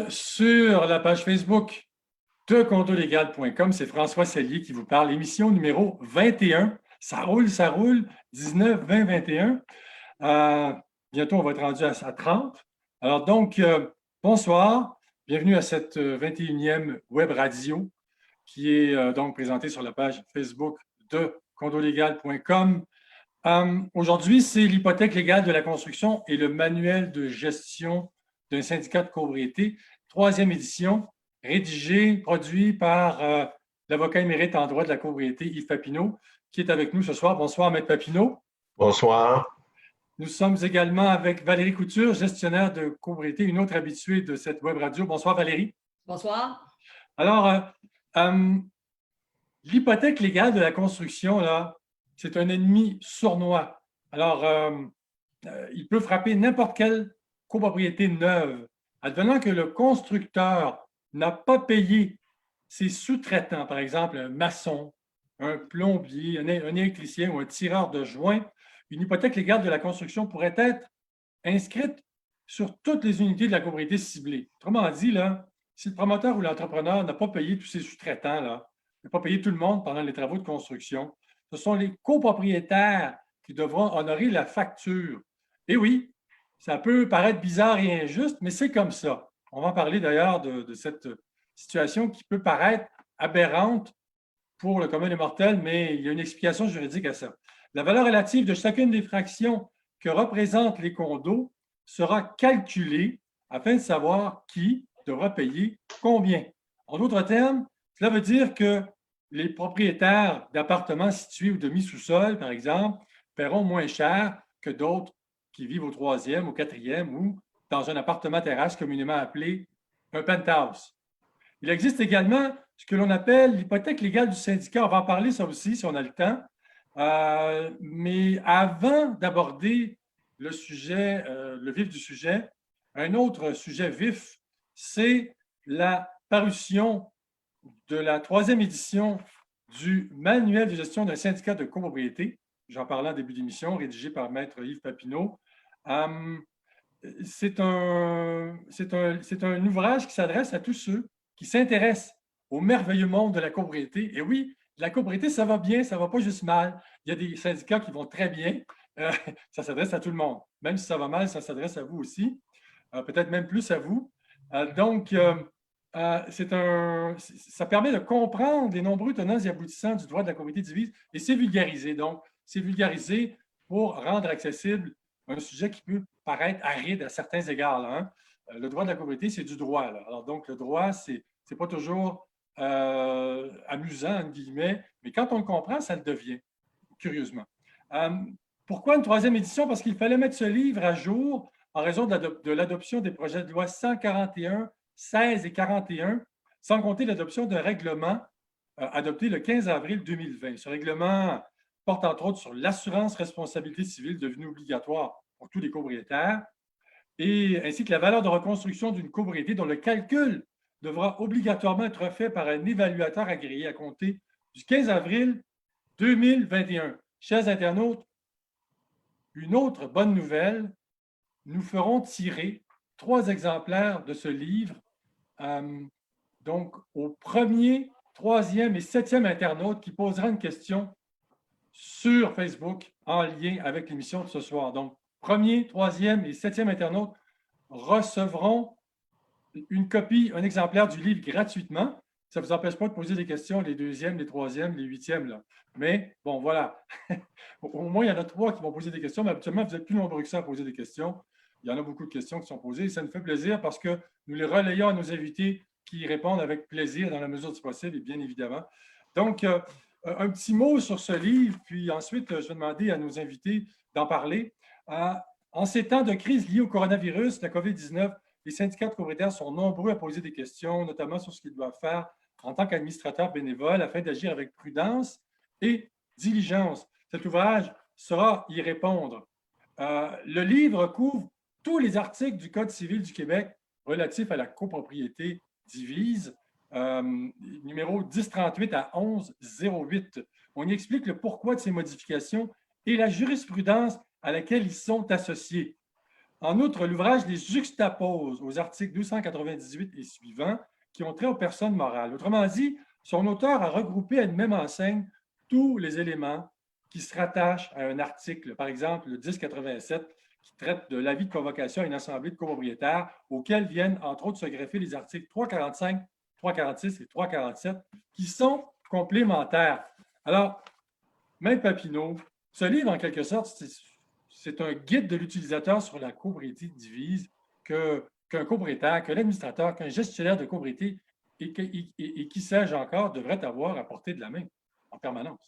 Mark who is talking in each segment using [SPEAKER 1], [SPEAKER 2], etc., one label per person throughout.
[SPEAKER 1] sur la page Facebook de condolégal.com. C'est François Sellier qui vous parle. Émission numéro 21. Ça roule. 19, 20, 21. Bientôt, on va être rendu à 30. Alors donc, bonsoir. Bienvenue à cette 21e web radio qui est donc présentée sur la page Facebook de condolégal.com. Aujourd'hui, c'est l'hypothèque légale de la construction et le manuel de gestion d'un syndicat de copropriété, 3e édition, rédigé, produit par l'avocat émérite en droit de la copropriété, Yves Papineau, qui est avec nous ce soir. Bonsoir, Maître Papineau.
[SPEAKER 2] Bonsoir.
[SPEAKER 1] Nous sommes également avec Valérie Couture, gestionnaire de copropriété, une autre habituée de cette web radio. Bonsoir, Valérie.
[SPEAKER 3] Bonsoir.
[SPEAKER 1] Alors, l'hypothèque légale de la construction, là, c'est un ennemi sournois. Alors, il peut frapper n'importe quelle copropriété neuve. Advenant que le constructeur n'a pas payé ses sous-traitants, par exemple un maçon, un plombier, un électricien ou un tireur de joint, une hypothèque légale de la construction pourrait être inscrite sur toutes les unités de la copropriété ciblée. Autrement dit, là, si le promoteur ou l'entrepreneur n'a pas payé tous ses sous-traitants, n'a pas payé tout le monde pendant les travaux de construction, ce sont les copropriétaires qui devront honorer la facture. Et oui, ça peut paraître bizarre et injuste, mais c'est comme ça. On va parler d'ailleurs de cette situation qui peut paraître aberrante pour le commun des mortels, mais il y a une explication juridique à ça. La valeur relative de chacune des fractions que représentent les condos sera calculée afin de savoir qui devra payer combien. En d'autres termes, cela veut dire que les propriétaires d'appartements situés au demi-sous-sol, par exemple, paieront moins cher que d'autres qui vivent au 3e, au 4e ou dans un appartement terrasse communément appelé un penthouse. Il existe également ce que l'on appelle l'hypothèque légale du syndicat. On va en parler ça aussi si on a le temps. Mais avant d'aborder le sujet, le vif du sujet, un autre sujet vif, c'est la parution de la 3e édition du manuel de gestion d'un syndicat de copropriété. J'en parlais en début d'émission, rédigé par Maître Yves Papineau. C'est un ouvrage qui s'adresse à tous ceux qui s'intéressent au merveilleux monde de la copropriété. Et oui, la copropriété, ça va bien, ça ne va pas juste mal. Il y a des syndicats qui vont très bien. Ça s'adresse à tout le monde. Même si ça va mal, ça s'adresse à vous aussi. Peut-être même plus à vous. Donc, ça permet de comprendre les nombreux tenants et aboutissants du droit de la copropriété divise et c'est vulgarisé. Donc, c'est vulgarisé pour rendre accessible un sujet qui peut paraître aride à certains égards. Là, Le droit de la copropriété, c'est du droit. Là. Alors, donc, le droit, c'est pas toujours amusant, entre guillemets, mais quand on le comprend, ça le devient, curieusement. Pourquoi une 3e édition? Parce qu'il fallait mettre ce livre à jour en raison de l'adoption des projets de loi 141, 16 et 41, sans compter l'adoption d'un règlement adopté le 15 avril 2020. Ce règlement porte entre autres sur l'assurance responsabilité civile devenue obligatoire pour tous les copropriétaires, et ainsi que la valeur de reconstruction d'une copropriété dont le calcul devra obligatoirement être fait par un évaluateur agréé à compter du 15 avril 2021. Chers internautes, une autre bonne nouvelle, nous ferons tirer 3 exemplaires de ce livre donc au 1er, 3e et 7e internaute qui posera une question sur Facebook en lien avec l'émission de ce soir. Donc, 1er, 3e et 7e internaute recevront une copie, un exemplaire du livre gratuitement. Ça ne vous empêche pas de poser des questions, les 2e, les 3e, les 8e. Là. Mais bon, voilà. Au moins, il y en a 3 qui vont poser des questions, mais habituellement, vous êtes plus nombreux que ça à poser des questions. Il y en a beaucoup de questions qui sont posées et ça nous fait plaisir parce que nous les relayons à nos invités qui y répondent avec plaisir dans la mesure du possible et bien évidemment. Donc, un petit mot sur ce livre, puis ensuite, je vais demander à nos invités d'en parler. En ces temps de crise liée au coronavirus, la COVID-19, les syndicats de copropriétaires sont nombreux à poser des questions, notamment sur ce qu'ils doivent faire en tant qu'administrateurs bénévoles afin d'agir avec prudence et diligence. Cet ouvrage saura y répondre. Le livre couvre tous les articles du Code civil du Québec relatifs à la copropriété divise, numéro 1038 à 1108. On y explique le pourquoi de ces modifications et la jurisprudence à laquelle ils sont associés. En outre, l'ouvrage les juxtapose aux articles 298 et suivants qui ont trait aux personnes morales. Autrement dit, son auteur a regroupé à une même enseigne tous les éléments qui se rattachent à un article, par exemple le 1087, qui traite de l'avis de convocation à une assemblée de copropriétaires, auquel viennent entre autres se greffer les articles 345, 346 et 347, qui sont complémentaires. Alors, Maître Papineau, ce livre, en quelque sorte, c'est un guide de l'utilisateur sur la copropriété divise qu'un copropriétaire, que l'administrateur, qu'un gestionnaire de copropriété et qui sais-je encore, devrait avoir à portée de la main en permanence.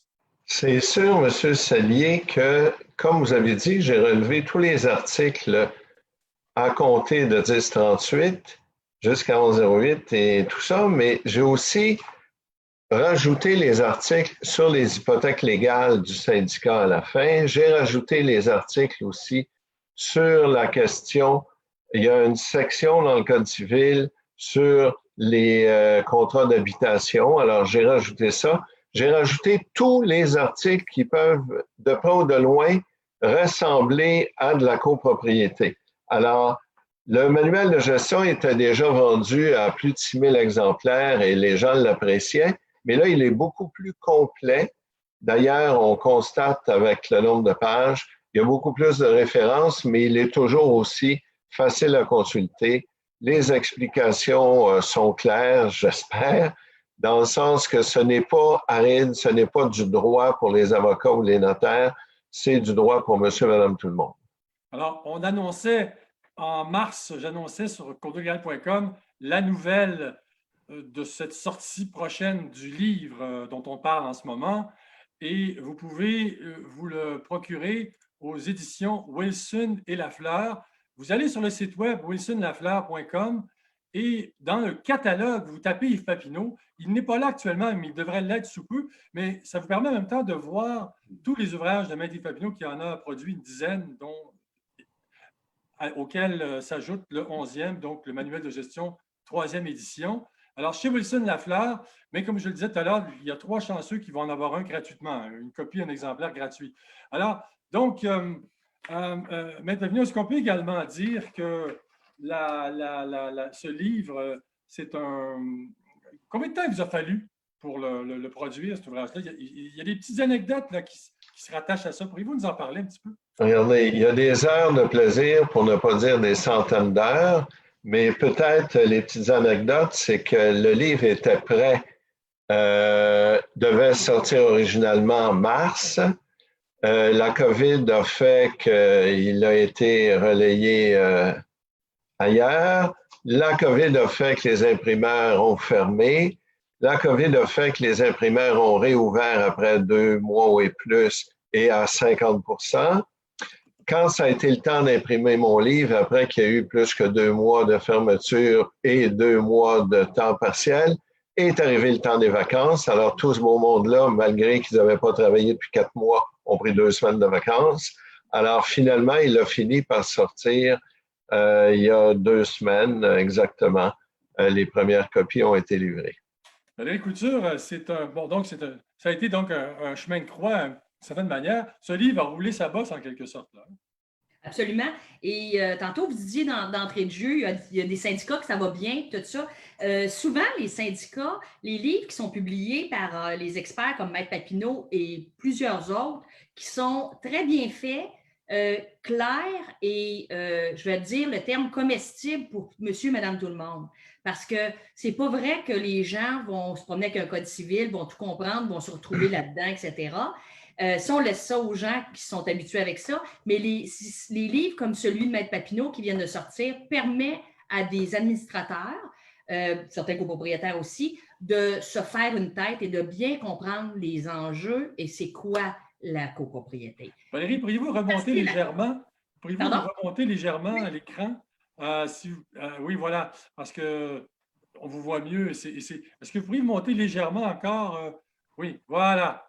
[SPEAKER 2] C'est sûr, M. Sallier, que, comme vous avez dit, j'ai relevé tous les articles à compter de 1038 jusqu'à 1108 et tout ça, mais j'ai aussi rajouté les articles sur les hypothèques légales du syndicat à la fin. J'ai rajouté les articles aussi sur la question, il y a une section dans le Code civil sur les contrats d'habitation. Alors, j'ai rajouté ça. J'ai rajouté tous les articles qui peuvent, de près ou de loin, ressembler à de la copropriété. Alors, le manuel de gestion était déjà vendu à plus de 6000 exemplaires et les gens l'appréciaient, mais là, il est beaucoup plus complet. D'ailleurs, on constate avec le nombre de pages, il y a beaucoup plus de références, mais il est toujours aussi facile à consulter. Les explications sont claires, j'espère, dans le sens que ce n'est pas aride, ce n'est pas du droit pour les avocats ou les notaires, c'est du droit pour monsieur, madame, tout le monde.
[SPEAKER 1] Alors, on annonçait en mars, j'annonçais sur courdelégal.com la nouvelle de cette sortie prochaine du livre dont on parle en ce moment. Et vous pouvez vous le procurer aux éditions Wilson et Lafleur. Vous allez sur le site web wilsonlafleur.com et dans le catalogue, vous tapez Yves Papineau. Il n'est pas là actuellement, mais il devrait l'être sous peu. Mais ça vous permet en même temps de voir tous les ouvrages de Maître Yves Papineau qui en a produit une dizaine, auquel s'ajoute le 11e, donc le manuel de gestion, 3e édition. Alors, chez Wilson Lafleur, mais comme je le disais tout à l'heure, il y a 3 chanceux qui vont en avoir un gratuitement, une copie, un exemplaire gratuit. Alors, donc, Maître Papineau, est-ce qu'on peut également dire que ce livre, c'est un... Combien de temps il vous a fallu pour le produire, cet ouvrage-là? Il y a des petites anecdotes là, qui se rattachent à ça. Pourriez-vous nous en parler un petit peu?
[SPEAKER 2] Regardez, il y a des heures de plaisir, pour ne pas dire des centaines d'heures, mais peut-être les petites anecdotes, c'est que le livre était prêt, devait sortir originalement en mars. La COVID a fait qu'il a été relayé ailleurs. La COVID a fait que les imprimeurs ont fermé. La COVID a fait que les imprimeurs ont réouvert après 2 mois et plus et à 50%. Quand ça a été le temps d'imprimer mon livre, après qu'il y a eu plus que 2 mois de fermeture et 2 mois de temps partiel, est arrivé le temps des vacances. Alors, tout ce beau monde-là, malgré qu'ils n'avaient pas travaillé depuis 4 mois, ont pris 2 semaines de vacances. Alors, finalement, il a fini par sortir il y a 2 semaines exactement. Les premières copies ont été livrées.
[SPEAKER 1] Valérie Couture, c'est un. Bon, donc, ça a été donc un chemin de croix, d'une certaine manière. Ce livre a roulé sa bosse en quelque sorte. Là.
[SPEAKER 3] Absolument. Et tantôt, vous disiez d'entrée de jeu, il y a des syndicats que ça va bien, tout ça. Souvent, les syndicats, les livres qui sont publiés par les experts comme Maître Papineau et plusieurs autres, qui sont très bien faits, clairs et, je vais dire, le terme comestible pour monsieur, madame, tout le monde. Parce que c'est pas vrai que les gens vont se promener avec un code civil, vont tout comprendre, vont se retrouver là-dedans, etc. Si on laisse ça aux gens qui sont habitués avec ça, mais les livres comme celui de Maître Papineau qui viennent de sortir permettent à des administrateurs, certains copropriétaires aussi, de se faire une tête et de bien comprendre les enjeux et c'est quoi la copropriété.
[SPEAKER 1] Valérie, pourriez-vous remonter légèrement? Pourriez-vous remonter légèrement
[SPEAKER 3] oui.
[SPEAKER 1] À l'écran? Oui, voilà, parce qu'on vous voit mieux. Est-ce que vous pourriez monter légèrement encore? Oui, voilà.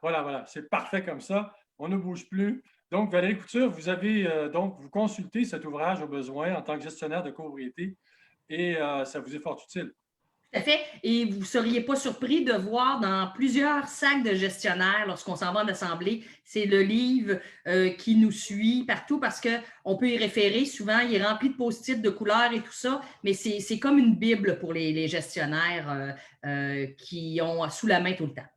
[SPEAKER 1] C'est parfait comme ça. On ne bouge plus. Donc, Valérie Couture, vous avez vous consultez cet ouvrage au besoin en tant que gestionnaire de copropriété et ça vous est fort utile.
[SPEAKER 3] Tout à fait. Et vous ne seriez pas surpris de voir dans plusieurs sacs de gestionnaires, lorsqu'on s'en va en assemblée, c'est le livre qui nous suit partout parce qu'on peut y référer. Souvent, il est rempli de post-it, de couleurs et tout ça, mais c'est comme une Bible pour les gestionnaires qui ont sous la main tout le temps.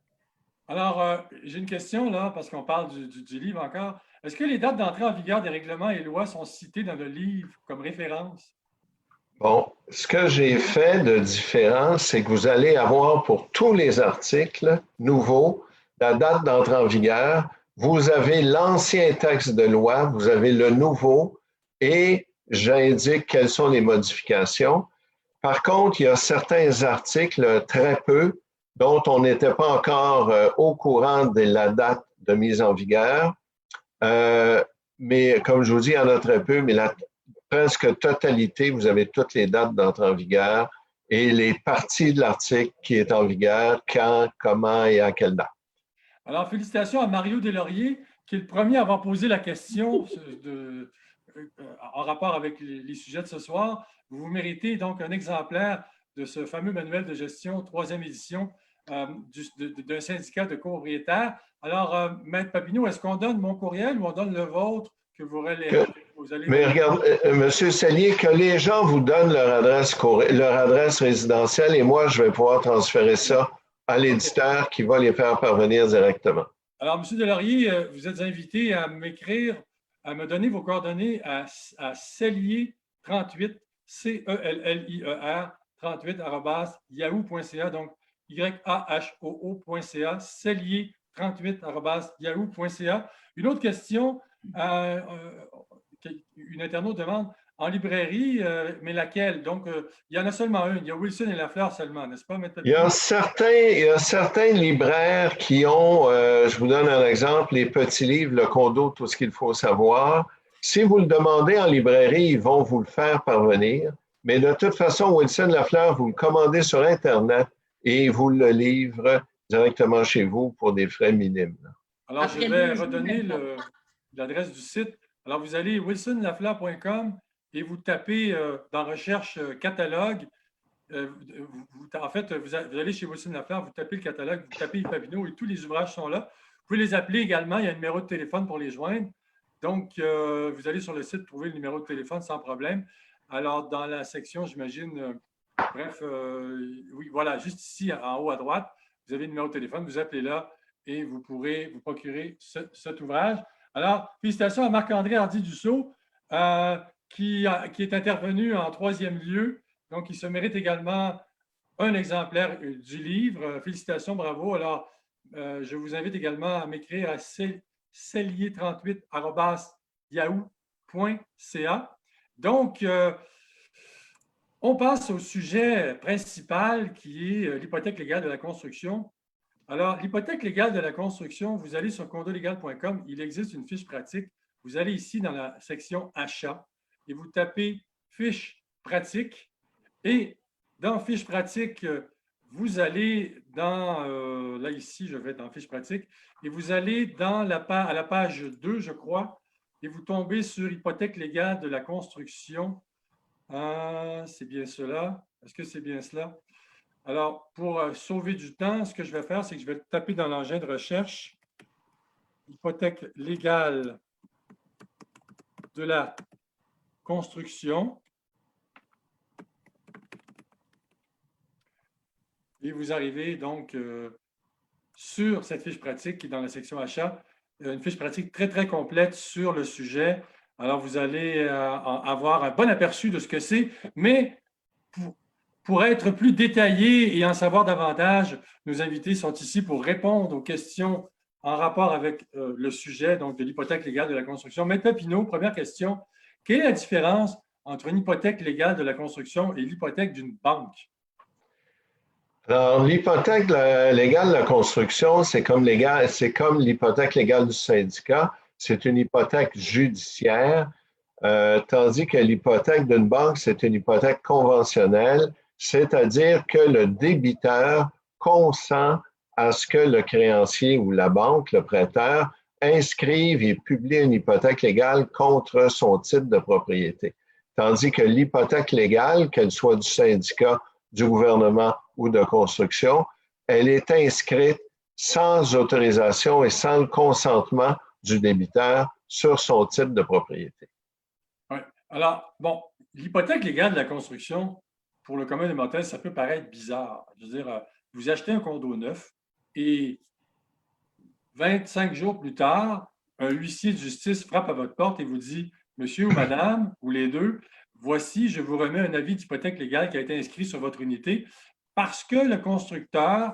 [SPEAKER 1] Alors, j'ai une question là, parce qu'on parle du livre encore. Est-ce que les dates d'entrée en vigueur des règlements et lois sont citées dans le livre comme référence?
[SPEAKER 2] Bon, ce que j'ai fait de différent, c'est que vous allez avoir pour tous les articles nouveaux la date d'entrée en vigueur. Vous avez l'ancien texte de loi, vous avez le nouveau et j'indique quelles sont les modifications. Par contre, il y a certains articles, très peu, dont on n'était pas encore au courant de la date de mise en vigueur. Mais comme je vous dis, il y en a très peu, mais la presque totalité, vous avez toutes les dates d'entrée en vigueur et les parties de l'article qui est en vigueur, quand, comment et à quelle date.
[SPEAKER 1] Alors, félicitations à Mario Deslauriers, qui est le premier à avoir posé la question en rapport avec les sujets de ce soir. Vous méritez donc un exemplaire de ce fameux manuel de gestion, 3e édition, d'un syndicat de copropriétaires. Alors, Maître Papineau, est-ce qu'on donne mon courriel ou on donne le vôtre que vous allez...
[SPEAKER 2] Mais regarde, M. Sellier, que les gens vous donnent leur adresse résidentielle et moi, je vais pouvoir transférer ça à l'éditeur qui va les faire parvenir directement.
[SPEAKER 1] Alors, M. Deslauriers, vous êtes invité à m'écrire, à me donner vos coordonnées à Sellier38, CELLIER 38 @yahoo.ca, donc YAHOO.ca, Sellier38 @yahoo.ca. Une autre question, une internaute demande en librairie, mais laquelle? Donc, il y en a seulement une. Il y a Wilson et Lafleur seulement, n'est-ce pas, M.
[SPEAKER 2] Il y a certains libraires qui ont, je vous donne un exemple, les petits livres, le condo, tout ce qu'il faut savoir. Si vous le demandez en librairie, ils vont vous le faire parvenir. Mais de toute façon, Wilson Lafleur, vous le commandez sur Internet et ils vous le livrent directement chez vous pour des frais minimes.
[SPEAKER 1] Alors, je vais redonner l'adresse du site. Alors, vous allez wilsonlafleur.com et vous tapez dans recherche catalogue. En fait, vous allez chez Wilson Lafleur, vous tapez le catalogue, vous tapez Papineau et tous les ouvrages sont là. Vous pouvez les appeler également. Il y a un numéro de téléphone pour les joindre. Donc, vous allez sur le site trouver le numéro de téléphone sans problème. Alors, dans la section, j'imagine, bref, oui, voilà, juste ici, en haut à droite, vous avez le numéro de téléphone, vous appelez là et vous pourrez vous procurer cet ouvrage. Alors, félicitations à Marc-André Hardy-Dussault, qui est intervenu en 3e lieu. Donc, il se mérite également un exemplaire du livre. Félicitations, bravo. Alors, je vous invite également à m'écrire à cellier38 @yahoo.ca. Donc, on passe au sujet principal qui est l'hypothèque légale de la construction. Alors, l'hypothèque légale de la construction, vous allez sur condolégal.com, il existe une fiche pratique. Vous allez ici dans la section achat et vous tapez fiche pratique. Et dans fiche pratique, vous allez dans, là ici, je vais dans fiche pratique, et vous allez à la page 2, je crois, et vous tombez sur hypothèque légale de la construction. C'est bien cela. Est-ce que c'est bien cela? Alors, pour sauver du temps, ce que je vais faire, c'est que je vais taper dans l'engin de recherche hypothèque légale de la construction. Et vous arrivez donc sur cette fiche pratique qui est dans la section achat, une fiche pratique très, très complète sur le sujet. Alors, vous allez avoir un bon aperçu de ce que c'est, mais pour être plus détaillé et en savoir davantage, nos invités sont ici pour répondre aux questions en rapport avec le sujet donc, de l'hypothèque légale de la construction. Maître Papineau, première question. Quelle est la différence entre une hypothèque légale de la construction et l'hypothèque d'une banque?
[SPEAKER 2] Alors, l'hypothèque légale de la construction, c'est comme l'hypothèque légale du syndicat. C'est une hypothèque judiciaire, tandis que l'hypothèque d'une banque, c'est une hypothèque conventionnelle, c'est-à-dire que le débiteur consent à ce que le créancier ou la banque, le prêteur, inscrive et publie une hypothèque légale contre son titre de propriété. Tandis que l'hypothèque légale, qu'elle soit du syndicat, du gouvernement ou de construction, elle est inscrite sans autorisation et sans le consentement du débiteur sur son titre de propriété.
[SPEAKER 1] Oui. Alors, bon, l'hypothèque légale de la construction, pour le commun des mortels, ça peut paraître bizarre. Je veux dire, vous achetez un condo neuf et 25 jours plus tard, un huissier de justice frappe à votre porte et vous dit, Monsieur ou Madame, ou les deux, voici, je vous remets un avis d'hypothèque légale qui a été inscrit sur votre unité parce que le constructeur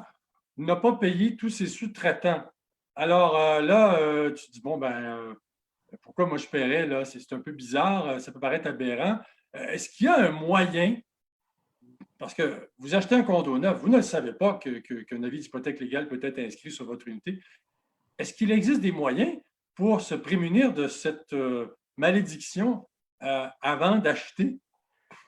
[SPEAKER 1] n'a pas payé tous ses sous-traitants. Alors là, tu te dis, bon, pourquoi moi je paierais, là? C'est un peu bizarre, ça peut paraître aberrant. Est-ce qu'il y a un moyen, parce que vous achetez un condo neuf, vous ne le savez pas qu'un avis d'hypothèque légale peut être inscrit sur votre unité. Est-ce qu'il existe des moyens pour se prémunir de cette malédiction avant d'acheter?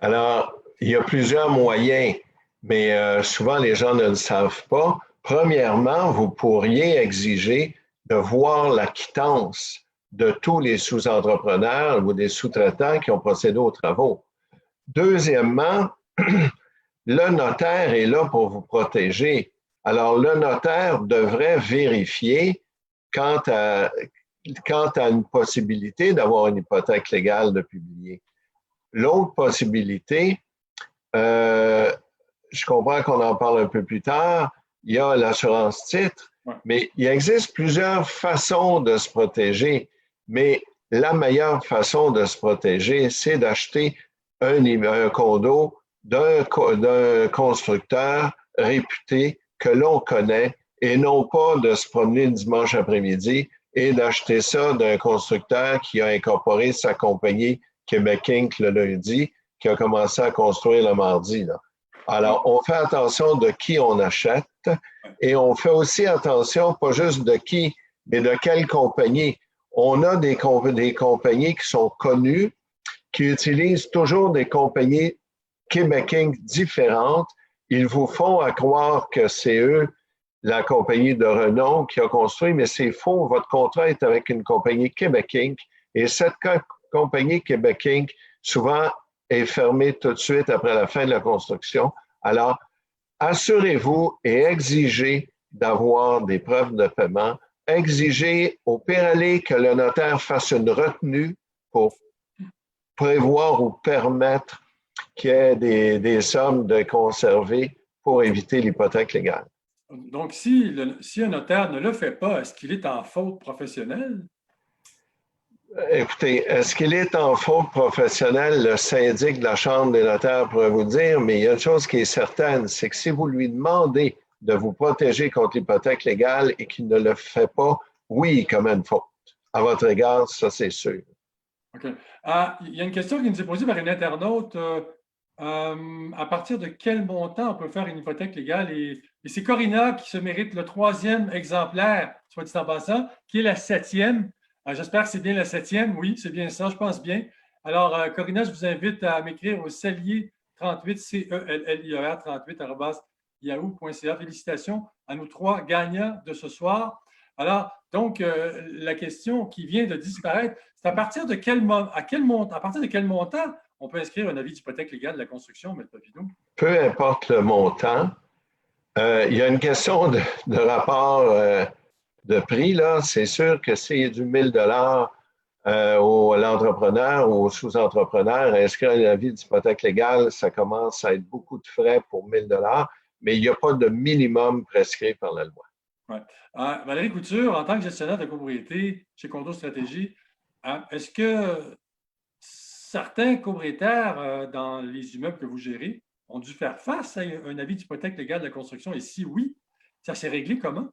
[SPEAKER 2] Alors, il y a plusieurs moyens, mais souvent les gens ne le savent pas. Premièrement, vous pourriez exiger de voir la quittance de tous les sous-entrepreneurs ou des sous-traitants qui ont procédé aux travaux. Deuxièmement, le notaire est là pour vous protéger. Alors, le notaire devrait vérifier quant à une possibilité d'avoir une hypothèque légale de publier. L'autre possibilité, je comprends qu'on en parle un peu plus tard, il y a l'assurance titre, mais il existe plusieurs façons de se protéger. Mais la meilleure façon de se protéger, c'est d'acheter un condo d'un constructeur réputé que l'on connaît et non pas de se promener le dimanche après-midi et d'acheter ça d'un constructeur qui a incorporé sa compagnie Québec Inc. le lundi, qui a commencé à construire le mardi, là. Alors, on fait attention de qui on achète et on fait aussi attention, pas juste de qui, mais de quelle compagnie. On a des compagnies qui sont connues, qui utilisent toujours des compagnies Québec Inc. différentes. Ils vous font à croire que c'est eux, la compagnie de renom qui a construit, mais c'est faux. Votre contrat est avec une compagnie Québec Inc. Et cette compagnie Québec Inc. souvent est fermée tout de suite après la fin de la construction. Alors, assurez-vous et exigez d'avoir des preuves de paiement. Exigez au pire aller que le notaire fasse une retenue pour prévoir ou permettre qu'il y ait des sommes de conserver pour éviter l'hypothèque légale.
[SPEAKER 1] Donc, si un notaire ne le fait pas, est-ce qu'il est en faute professionnelle?
[SPEAKER 2] Écoutez, est-ce qu'il est en faute professionnelle? Le syndic de la Chambre des notaires pourrait vous dire, mais il y a une chose qui est certaine, c'est que si vous lui demandez de vous protéger contre l'hypothèque légale et qu'il ne le fait pas, oui, il commet une faute. À votre égard, ça, c'est sûr.
[SPEAKER 1] OK. Il y a une question qui nous est posée par une internaute. À partir de quel montant on peut faire une hypothèque légale? Et c'est Corinna qui se mérite le 3e exemplaire, soit dit en passant, qui est la 7e. J'espère que c'est bien la 7e. Oui, c'est bien ça, je pense bien. Alors, Corinna, je vous invite à m'écrire au cellier38, CELLIER 38, @yahoo.ca. Félicitations à nos 3 gagnants de ce soir. Alors, donc, la question qui vient de disparaître, c'est à partir de quel montant on peut inscrire un avis d'hypothèque légale de la construction, M. Papineau?
[SPEAKER 2] Peu importe le montant. Il y a une question de rapport de prix, là. C'est sûr que c'est du 1 000 $ à l'entrepreneur ou au sous-entrepreneur. Inscrire un avis d'hypothèque légale, ça commence à être beaucoup de frais pour 1 000 $, mais il n'y a pas de minimum prescrit par la loi.
[SPEAKER 1] Ouais. Valérie Couture, en tant que gestionnaire de copropriété chez Condo Stratégie, est-ce que certains copropriétaires dans les immeubles que vous gérez ont dû faire face à un avis d'hypothèque légale de la construction? Et si oui, ça s'est réglé comment?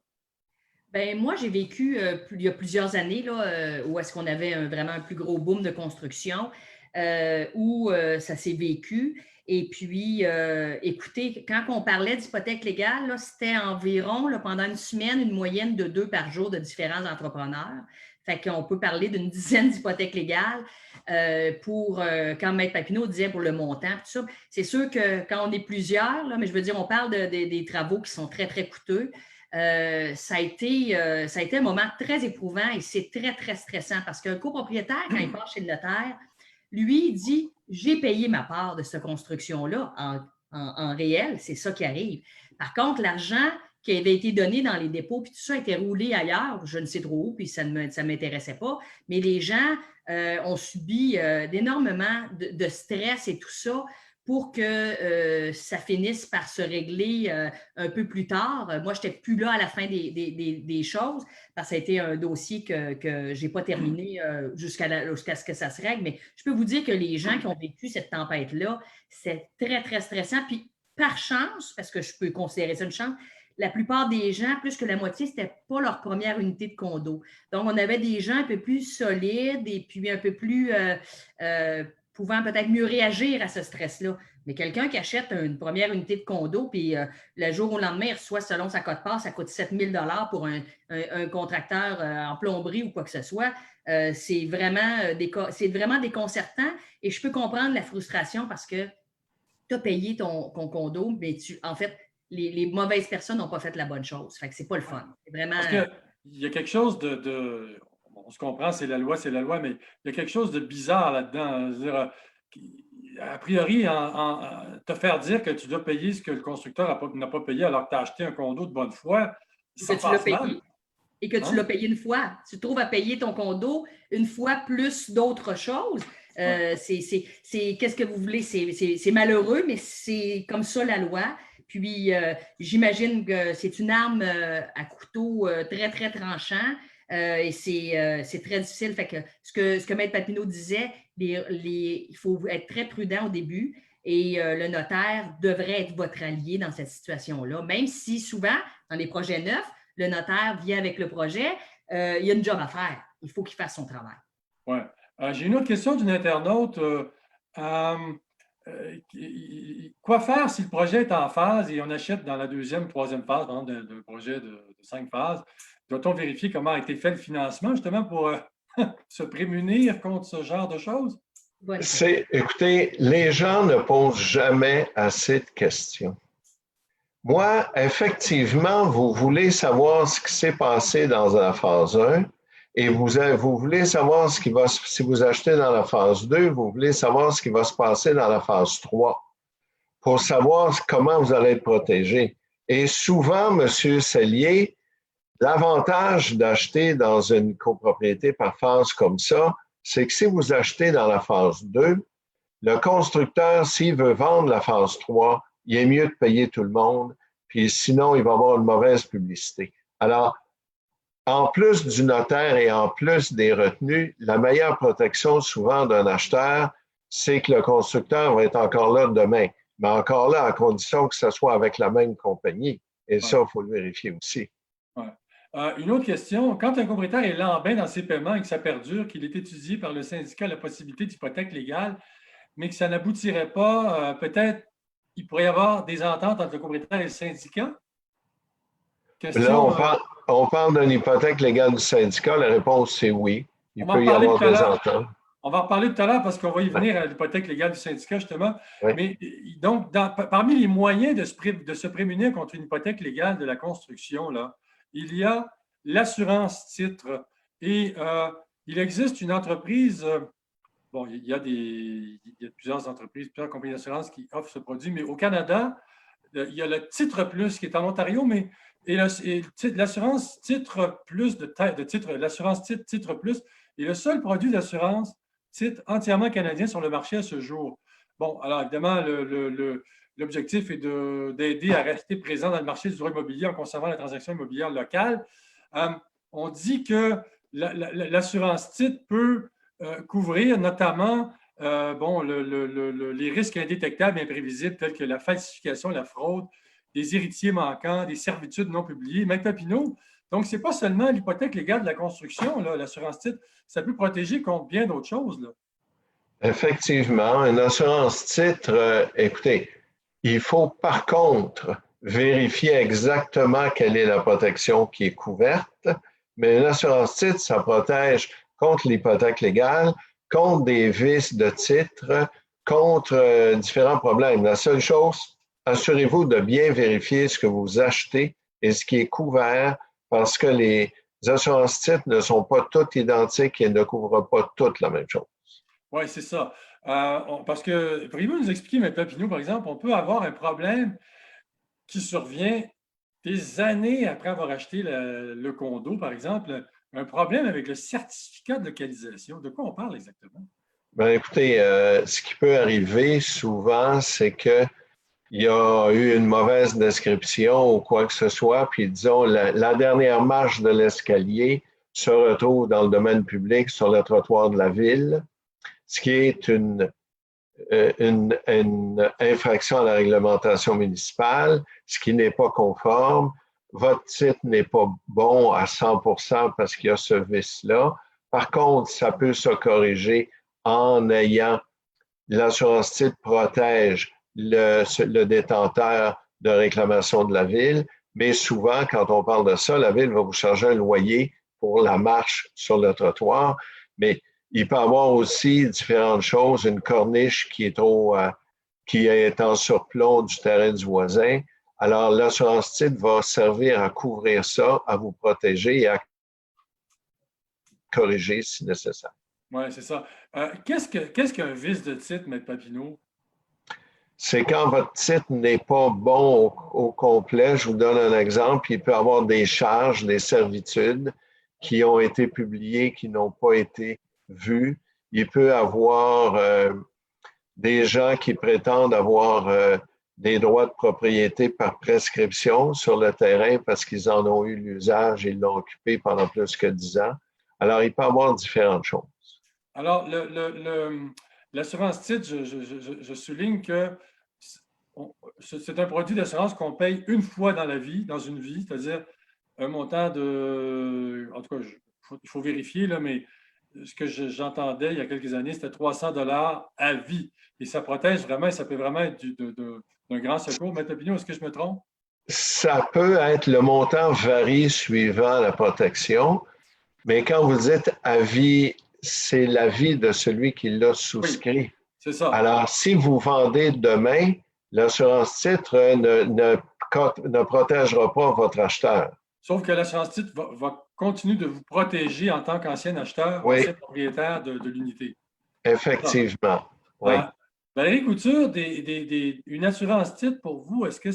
[SPEAKER 3] Bien, moi, j'ai vécu il y a plusieurs années là, où est-ce qu'on avait vraiment un plus gros boom de construction, où ça s'est vécu. Et puis, écoutez, quand on parlait d'hypothèque légale, là, c'était environ, là, pendant une semaine, une moyenne de 2 par jour de différents entrepreneurs. Fait qu'on peut parler d'une dizaine d'hypothèques légales pour, quand M. Papineau disait pour le montant, tout ça. C'est sûr que quand on est plusieurs, là, mais je veux dire, on parle des travaux qui sont très, très coûteux. Ça a été un moment très éprouvant et c'est très, très stressant parce qu'un copropriétaire, quand il passe chez le notaire, lui, il dit « J'ai payé ma part de cette construction-là en en réel, c'est ça qui arrive. Par contre, l'argent qui avait été donné dans les dépôts, puis tout ça a été roulé ailleurs, je ne sais trop où, puis ça ne m'intéressait pas, mais les gens ont subi d'énormément de stress et tout ça pour que ça finisse par se régler un peu plus tard. Moi, je n'étais plus là à la fin des choses, parce que ça a été un dossier que je n'ai pas terminé jusqu'à ce que ça se règle, mais je peux vous dire que les gens qui ont vécu cette tempête-là, c'est très, très stressant. Puis, par chance, parce que je peux considérer ça une chance, la plupart des gens, plus que la moitié, ce n'était pas leur première unité de condo. Donc, on avait des gens un peu plus solides et puis un peu plus pouvant peut-être mieux réagir à ce stress-là. Mais quelqu'un qui achète une première unité de condo, puis le jour au lendemain, il reçoit, selon sa cote-part, ça coûte 7 000 pour un contracteur en plomberie ou quoi que ce soit, c'est vraiment déconcertant. Et je peux comprendre la frustration parce que tu as payé ton condo, mais en fait, les mauvaises personnes n'ont pas fait la bonne chose. Fait que c'est pas le fun. C'est vraiment...
[SPEAKER 1] Parce qu'il y a quelque chose on se comprend, c'est la loi, mais il y a quelque chose de bizarre là-dedans. C'est-à-dire, a priori, te faire dire que tu dois payer ce que le constructeur n'a pas payé alors que tu as acheté un condo de bonne foi, ça passe mal.
[SPEAKER 3] Et que tu l'as payé une fois. Tu te trouves à payer ton condo une fois plus d'autres choses. Qu'est-ce que vous voulez? C'est malheureux, mais c'est comme ça la loi. Puis, j'imagine que c'est une arme à couteau très, très tranchant et c'est très difficile. Fait que ce que Maître Papineau disait, il faut être très prudent au début et le notaire devrait être votre allié dans cette situation-là, même si souvent, dans les projets neufs, le notaire vient avec le projet, il y a une job à faire. Il faut qu'il fasse son travail.
[SPEAKER 1] Oui. J'ai une autre question d'une internaute. Quoi faire si le projet est en phase et on achète dans la deuxième, troisième phase d'un projet de 5 phases? Doit-on vérifier comment a été fait le financement justement pour se prémunir contre ce genre de choses?
[SPEAKER 2] Écoutez, les gens ne posent jamais assez de questions. Moi, effectivement, vous voulez savoir ce qui s'est passé dans la phase 1 et vous voulez savoir si vous achetez dans la phase 2, vous voulez savoir ce qui va se passer dans la phase 3 pour savoir comment vous allez être protégé. Et souvent, M. Sellier, l'avantage d'acheter dans une copropriété par phase comme ça, c'est que si vous achetez dans la phase 2, le constructeur, s'il veut vendre la phase 3, il est mieux de payer tout le monde, puis sinon, il va avoir une mauvaise publicité. Alors, en plus du notaire et en plus des retenues, la meilleure protection souvent d'un acheteur, c'est que le constructeur va être encore là demain, mais encore là à condition que ce soit avec la même compagnie. Et ça, il faut le vérifier aussi.
[SPEAKER 1] Ouais. Une autre question. Quand un propriétaire est lambin dans ses paiements et que ça perdure, qu'il est étudié par le syndicat la possibilité d'hypothèque légale, mais que ça n'aboutirait pas, peut-être il pourrait y avoir des ententes entre le propriétaire et le syndicat?
[SPEAKER 2] Là, on parle d'une hypothèque légale du syndicat. La réponse, c'est oui. Il peut y avoir des ententes.
[SPEAKER 1] On va en reparler tout à l'heure parce qu'on va y venir à l'hypothèque légale du syndicat, justement. Oui. Mais donc, parmi les moyens de se prémunir contre une hypothèque légale de la construction, là, il y a l'assurance titre. Et il existe une entreprise, bon, il y a plusieurs entreprises, plusieurs compagnies d'assurance qui offrent ce produit, mais au Canada, il y a le Titre Plus qui est en Ontario, mais l'assurance Titre Plus l'assurance Titre Plus est le seul produit d'assurance titre entièrement canadien sur le marché à ce jour. Bon, alors évidemment, l'objectif est d'aider à rester présent dans le marché du droit immobilier en conservant la transaction immobilière locale. On dit que l'assurance titre peut couvrir notamment les risques indétectables et imprévisibles tels que la falsification, la fraude, des héritiers manquants, des servitudes non publiées. Maître Papineau, donc ce n'est pas seulement l'hypothèque légale de la construction, l'assurance titre, ça peut protéger contre bien d'autres choses. Là.
[SPEAKER 2] Effectivement, une assurance titre, écoutez, il faut par contre vérifier exactement quelle est la protection qui est couverte, mais une assurance titre, ça protège contre l'hypothèque légale, contre des vices de titre, contre différents problèmes. La seule chose, assurez-vous de bien vérifier ce que vous achetez et ce qui est couvert parce que les assurances titres ne sont pas toutes identiques et ne couvrent pas toutes la même chose.
[SPEAKER 1] Oui, c'est ça. Parce que, pourriez-vous nous expliquer, M. Papineau, par exemple, on peut avoir un problème qui survient des années après avoir acheté le condo, par exemple, un problème avec le certificat de localisation. De quoi on parle exactement?
[SPEAKER 2] Ben, écoutez, ce qui peut arriver souvent, c'est qu'il y a eu une mauvaise description ou quoi que ce soit, puis disons, la dernière marche de l'escalier se retrouve dans le domaine public sur le trottoir de la ville, ce qui est une infraction à la réglementation municipale, ce qui n'est pas conforme. Votre titre n'est pas bon à 100% parce qu'il y a ce vice-là. Par contre, ça peut se corriger en ayant l'assurance titre protège le détenteur de réclamation de la ville, mais souvent, quand on parle de ça, la ville va vous charger un loyer pour la marche sur le trottoir, mais il peut y avoir aussi différentes choses, une corniche qui est en surplomb du terrain du voisin. Alors, l'assurance titre va servir à couvrir ça, à vous protéger et à corriger si nécessaire.
[SPEAKER 1] Oui, c'est ça. Qu'est-ce qu'un vice de titre, M. Papineau?
[SPEAKER 2] C'est quand votre titre n'est pas bon au complet. Je vous donne un exemple. Il peut y avoir des charges, des servitudes qui ont été publiées, qui n'ont pas été vues. Il peut y avoir des gens qui prétendent avoir des droits de propriété par prescription sur le terrain parce qu'ils en ont eu l'usage et ils l'ont occupé pendant plus que 10 ans. Alors, il peut y avoir différentes choses.
[SPEAKER 1] Alors, l'assurance titre, je souligne que c'est un produit d'assurance qu'on paye une fois dans la vie, dans une vie, c'est-à-dire un montant de... En tout cas, il faut vérifier, là, mais ce que j'entendais il y a quelques années, c'était 300 $ à vie. Et ça protège vraiment, ça peut vraiment être d'un grand secours. M. Papineau, est-ce que je me trompe?
[SPEAKER 2] Ça peut être, le montant varie suivant la protection, mais quand vous dites à vie, c'est la vie de celui qui l'a souscrit.
[SPEAKER 1] Oui, c'est ça.
[SPEAKER 2] Alors, si vous vendez demain, l'assurance titre ne protégera pas votre acheteur.
[SPEAKER 1] Sauf que l'assurance titre va continuer de vous protéger en tant qu'ancien acheteur,
[SPEAKER 2] Oui.
[SPEAKER 1] ancien propriétaire de l'unité.
[SPEAKER 2] Effectivement. Oui.
[SPEAKER 1] Valérie Couture, une assurance titre pour vous, est-ce que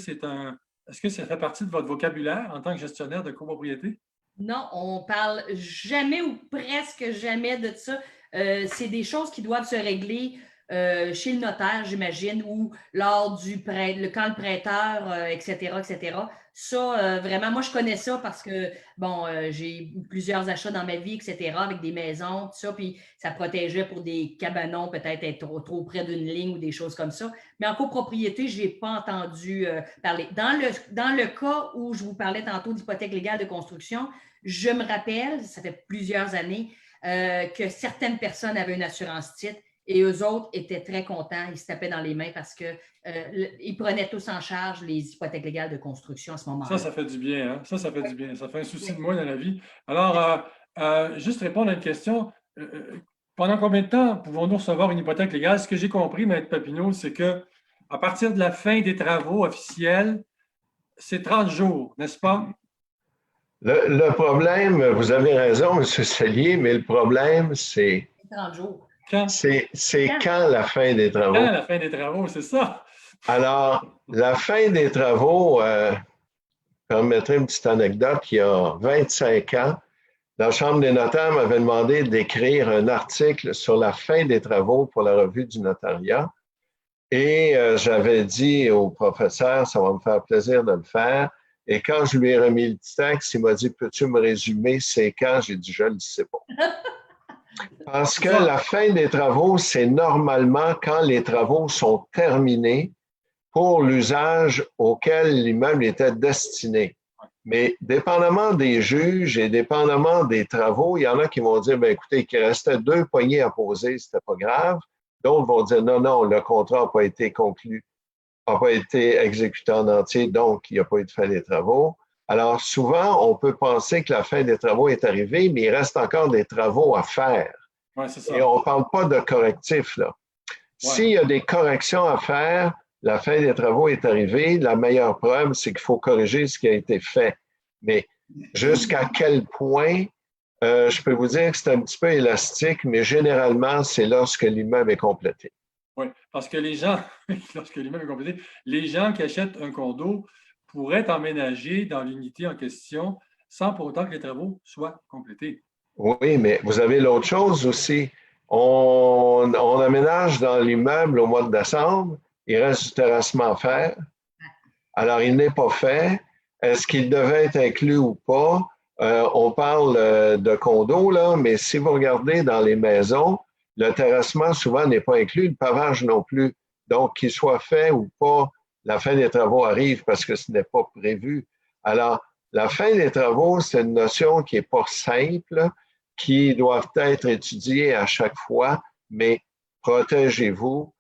[SPEAKER 1] ça fait partie de votre vocabulaire en tant que gestionnaire de copropriété?
[SPEAKER 3] Non, on parle jamais ou presque jamais de ça. C'est des choses qui doivent se régler chez le notaire, j'imagine, ou lors du prêt, quand le prêteur, etc., etc. Ça, vraiment, moi, je connais ça parce que, bon, j'ai eu plusieurs achats dans ma vie, etc., avec des maisons, tout ça, puis ça protégeait pour des cabanons, peut-être être trop près d'une ligne ou des choses comme ça. Mais en copropriété, je n'ai pas entendu parler. Dans le cas où je vous parlais tantôt d'hypothèque légale de construction, je me rappelle, ça fait plusieurs années, que certaines personnes avaient une assurance titre et eux autres étaient très contents. Ils se tapaient dans les mains parce qu'ils prenaient tous en charge les hypothèques légales de construction à ce moment-là.
[SPEAKER 1] Ça fait du bien. Hein? Ça fait du bien. Ça fait un souci de moins dans la vie. Alors, juste répondre à une question. Pendant combien de temps pouvons-nous recevoir une hypothèque légale? Ce que j'ai compris, M. Papineau, c'est qu'à partir de la fin des travaux officiels, c'est 30 jours, n'est-ce pas?
[SPEAKER 2] Le problème, vous avez raison, M. Sellier, mais le problème, c'est
[SPEAKER 3] 30 jours.
[SPEAKER 2] C'est quand la fin des travaux?
[SPEAKER 1] Quand la fin des travaux, c'est ça.
[SPEAKER 2] Alors, la fin des travaux, permettrai une petite anecdote, il y a 25 ans, la Chambre des notaires m'avait demandé d'écrire un article sur la fin des travaux pour la revue du notariat. Et j'avais dit au professeur, ça va me faire plaisir de le faire. Et quand je lui ai remis le texte, il m'a dit, peux-tu me résumer c'est quand? J'ai dit, je ne le sais pas. Parce que la fin des travaux, c'est normalement quand les travaux sont terminés pour l'usage auquel l'immeuble était destiné. Mais dépendamment des juges et dépendamment des travaux, il y en a qui vont dire, ben, écoutez, qu'il restait 2 poignées à poser, c'était pas grave. D'autres vont dire, non, non, le contrat n'a pas été conclu, n'a pas été exécuté en entier, donc il n'y a pas eu de fin des travaux. Alors, souvent, on peut penser que la fin des travaux est arrivée, mais il reste encore des travaux à faire.
[SPEAKER 1] Ouais, c'est ça.
[SPEAKER 2] Et on ne parle pas de correctifs, là. Ouais. S'il y a des corrections à faire, la fin des travaux est arrivée. La meilleure preuve, c'est qu'il faut corriger ce qui a été fait. Mais jusqu'à quel point Je peux vous dire que c'est un petit peu élastique, mais généralement, c'est lorsque l'immeuble est complété.
[SPEAKER 1] Oui, parce que les gens, lorsque l'immeuble est complété, les gens qui achètent un condo pourraient emménager dans l'unité en question sans pour autant que les travaux soient complétés.
[SPEAKER 2] Oui, mais vous avez l'autre chose aussi. On aménage dans l'immeuble au mois de décembre, il reste du terrassement à faire. Alors, il n'est pas fait. Est-ce qu'il devait être inclus ou pas? On parle de condos, là, mais si vous regardez dans les maisons, le terrassement souvent n'est pas inclus, le pavage non plus. Donc, qu'il soit fait ou pas, la fin des travaux arrive parce que ce n'est pas prévu. Alors, la fin des travaux, c'est une notion qui n'est pas simple, qui doit être étudiée à chaque fois, mais protégez-vous.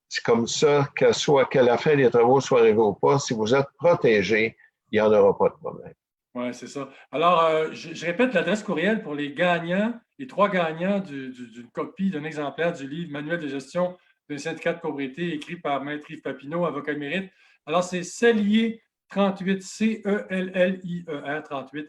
[SPEAKER 2] C'est comme ça que la fin des travaux soit arrivée ou pas. Si vous êtes protégé, il n'y en aura pas de problème.
[SPEAKER 1] Oui, c'est ça. Alors, je répète l'adresse courriel pour les gagnants, les 3 gagnants d'une copie d'un exemplaire du livre Manuel de gestion d'un syndicat de propriété écrit par Maître Yves Papineau, avocat émérite. Alors, c'est cellier38, CELLIER 38,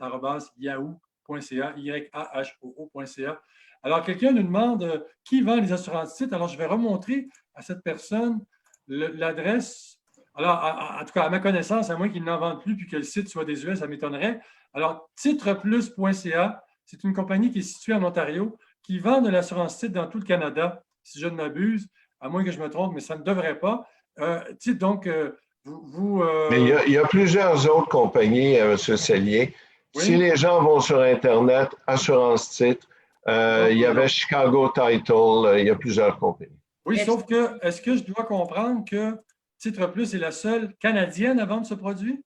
[SPEAKER 1] yahoo.ca, YAHOO.ca. Alors, quelqu'un nous demande qui vend les assurances-titres. Alors, je vais remontrer à cette personne l'adresse. Alors, en tout cas, à ma connaissance, à moins qu'ils n'en vendent plus puis que le site soit désuet, ça m'étonnerait. Alors, titreplus.ca, c'est une compagnie qui est située en Ontario, qui vend de l'assurance titre dans tout le Canada, si je ne m'abuse, à moins que je me trompe, mais ça ne devrait pas. Donc,
[SPEAKER 2] Mais il y a plusieurs autres compagnies, M. Sellier.
[SPEAKER 1] Oui?
[SPEAKER 2] Si les gens vont sur Internet, assurance titre, il y avait Chicago Title, il y a plusieurs compagnies.
[SPEAKER 1] Oui, sauf que, est-ce que je dois comprendre que Titre Plus est la seule Canadienne à vendre ce produit?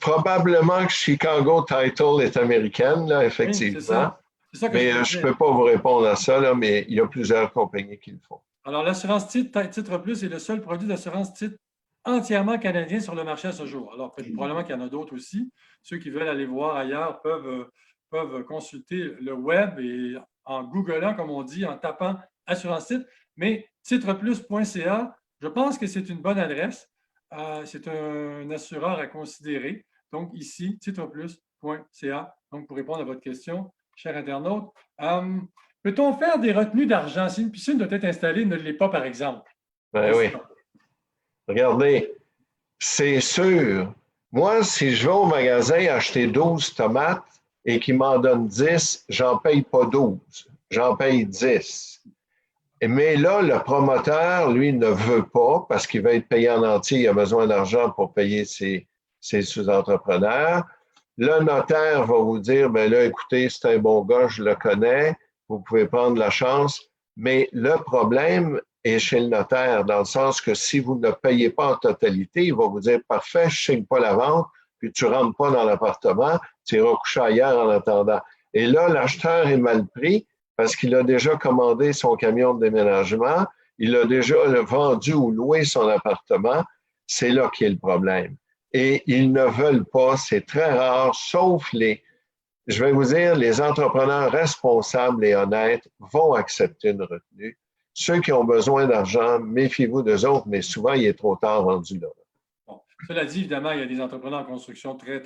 [SPEAKER 2] Probablement que Chicago Title est américaine, là, effectivement.
[SPEAKER 1] Oui, c'est ça que
[SPEAKER 2] mais je ne peux pas vous répondre à ça, là, mais il y a plusieurs compagnies qui le font.
[SPEAKER 1] Alors, l'assurance Titre Plus est le seul produit d'assurance titre entièrement canadien sur le marché à ce jour. Alors, probablement qu'il y en a d'autres aussi. Ceux qui veulent aller voir ailleurs peuvent consulter le web et en googlant, comme on dit, en tapant assurance titre. Mais titreplus.ca, je pense que c'est une bonne adresse. C'est un assureur à considérer. Donc, ici, titreplus.ca. Donc, pour répondre à votre question, cher internaute, peut-on faire des retenues d'argent si une piscine doit être installée et ne l'est pas, par exemple?
[SPEAKER 2] Ben oui. Regardez, c'est sûr. Moi, si je vais au magasin acheter 12 tomates et qu'il m'en donne 10, j'en paye pas 12, j'en paye 10. Mais là, le promoteur, lui, ne veut pas parce qu'il va être payé en entier. Il a besoin d'argent pour payer ses sous-entrepreneurs. Le notaire va vous dire, ben là, écoutez, c'est un bon gars, je le connais, vous pouvez prendre la chance. Mais le problème est chez le notaire, dans le sens que si vous ne payez pas en totalité, il va vous dire, parfait, je ne signe pas la vente, puis tu ne rentres pas dans l'appartement, tu iras coucher ailleurs en attendant. Et là, l'acheteur est mal pris, parce qu'il a déjà commandé son camion de déménagement, il a déjà vendu ou loué son appartement, c'est là qu'est le problème. Et ils ne veulent pas, c'est très rare, sauf je vais vous dire, les entrepreneurs responsables et honnêtes vont accepter une retenue. Ceux qui ont besoin d'argent, méfiez-vous d'eux autres, mais souvent, il est trop tard rendu là.
[SPEAKER 1] Bon, cela dit, évidemment, il y a des entrepreneurs en construction très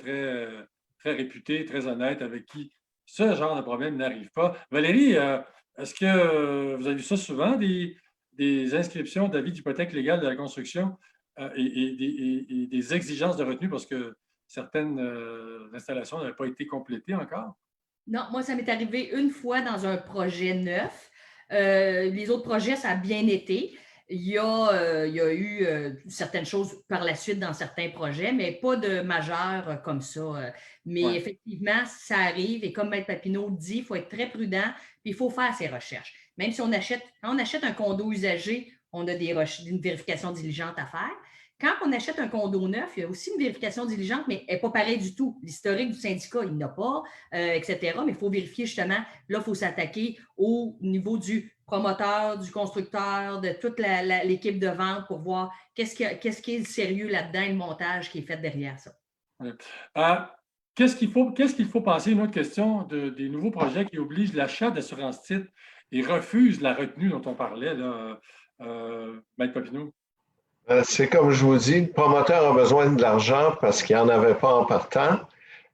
[SPEAKER 1] réputés, très honnêtes, avec qui ce genre de problème n'arrive pas. Valérie, est-ce que vous avez vu ça souvent, des inscriptions d'avis d'hypothèque légale de la construction et des exigences de retenue parce que certaines installations n'avaient pas été complétées encore?
[SPEAKER 3] Non, moi, ça m'est arrivé une fois dans un projet neuf. Les autres projets, ça a bien été. Il y a eu certaines choses par la suite dans certains projets, mais pas de majeur comme ça. Mais effectivement, ça arrive. Et comme Maître Papineau dit, il faut être très prudent, puis il faut faire ses recherches. Même si quand on achète un condo usagé, on a une vérification diligente à faire. Quand on achète un condo neuf, il y a aussi une vérification diligente, mais elle n'est pas pareille du tout. L'historique du syndicat, il n'a pas, etc. Mais il faut vérifier justement, là, il faut s'attaquer au niveau du promoteur, du constructeur, de toute l'équipe de vente pour voir qu'est-ce qui est le sérieux là-dedans, le montage qui est fait derrière ça.
[SPEAKER 1] Qu'est-ce qu'il faut penser, une autre question, des nouveaux projets qui obligent l'achat d'assurance titre et refusent la retenue dont on parlait, là, Maître Papineau?
[SPEAKER 2] C'est comme je vous dis, le promoteur a besoin de l'argent parce qu'il n'en avait pas en partant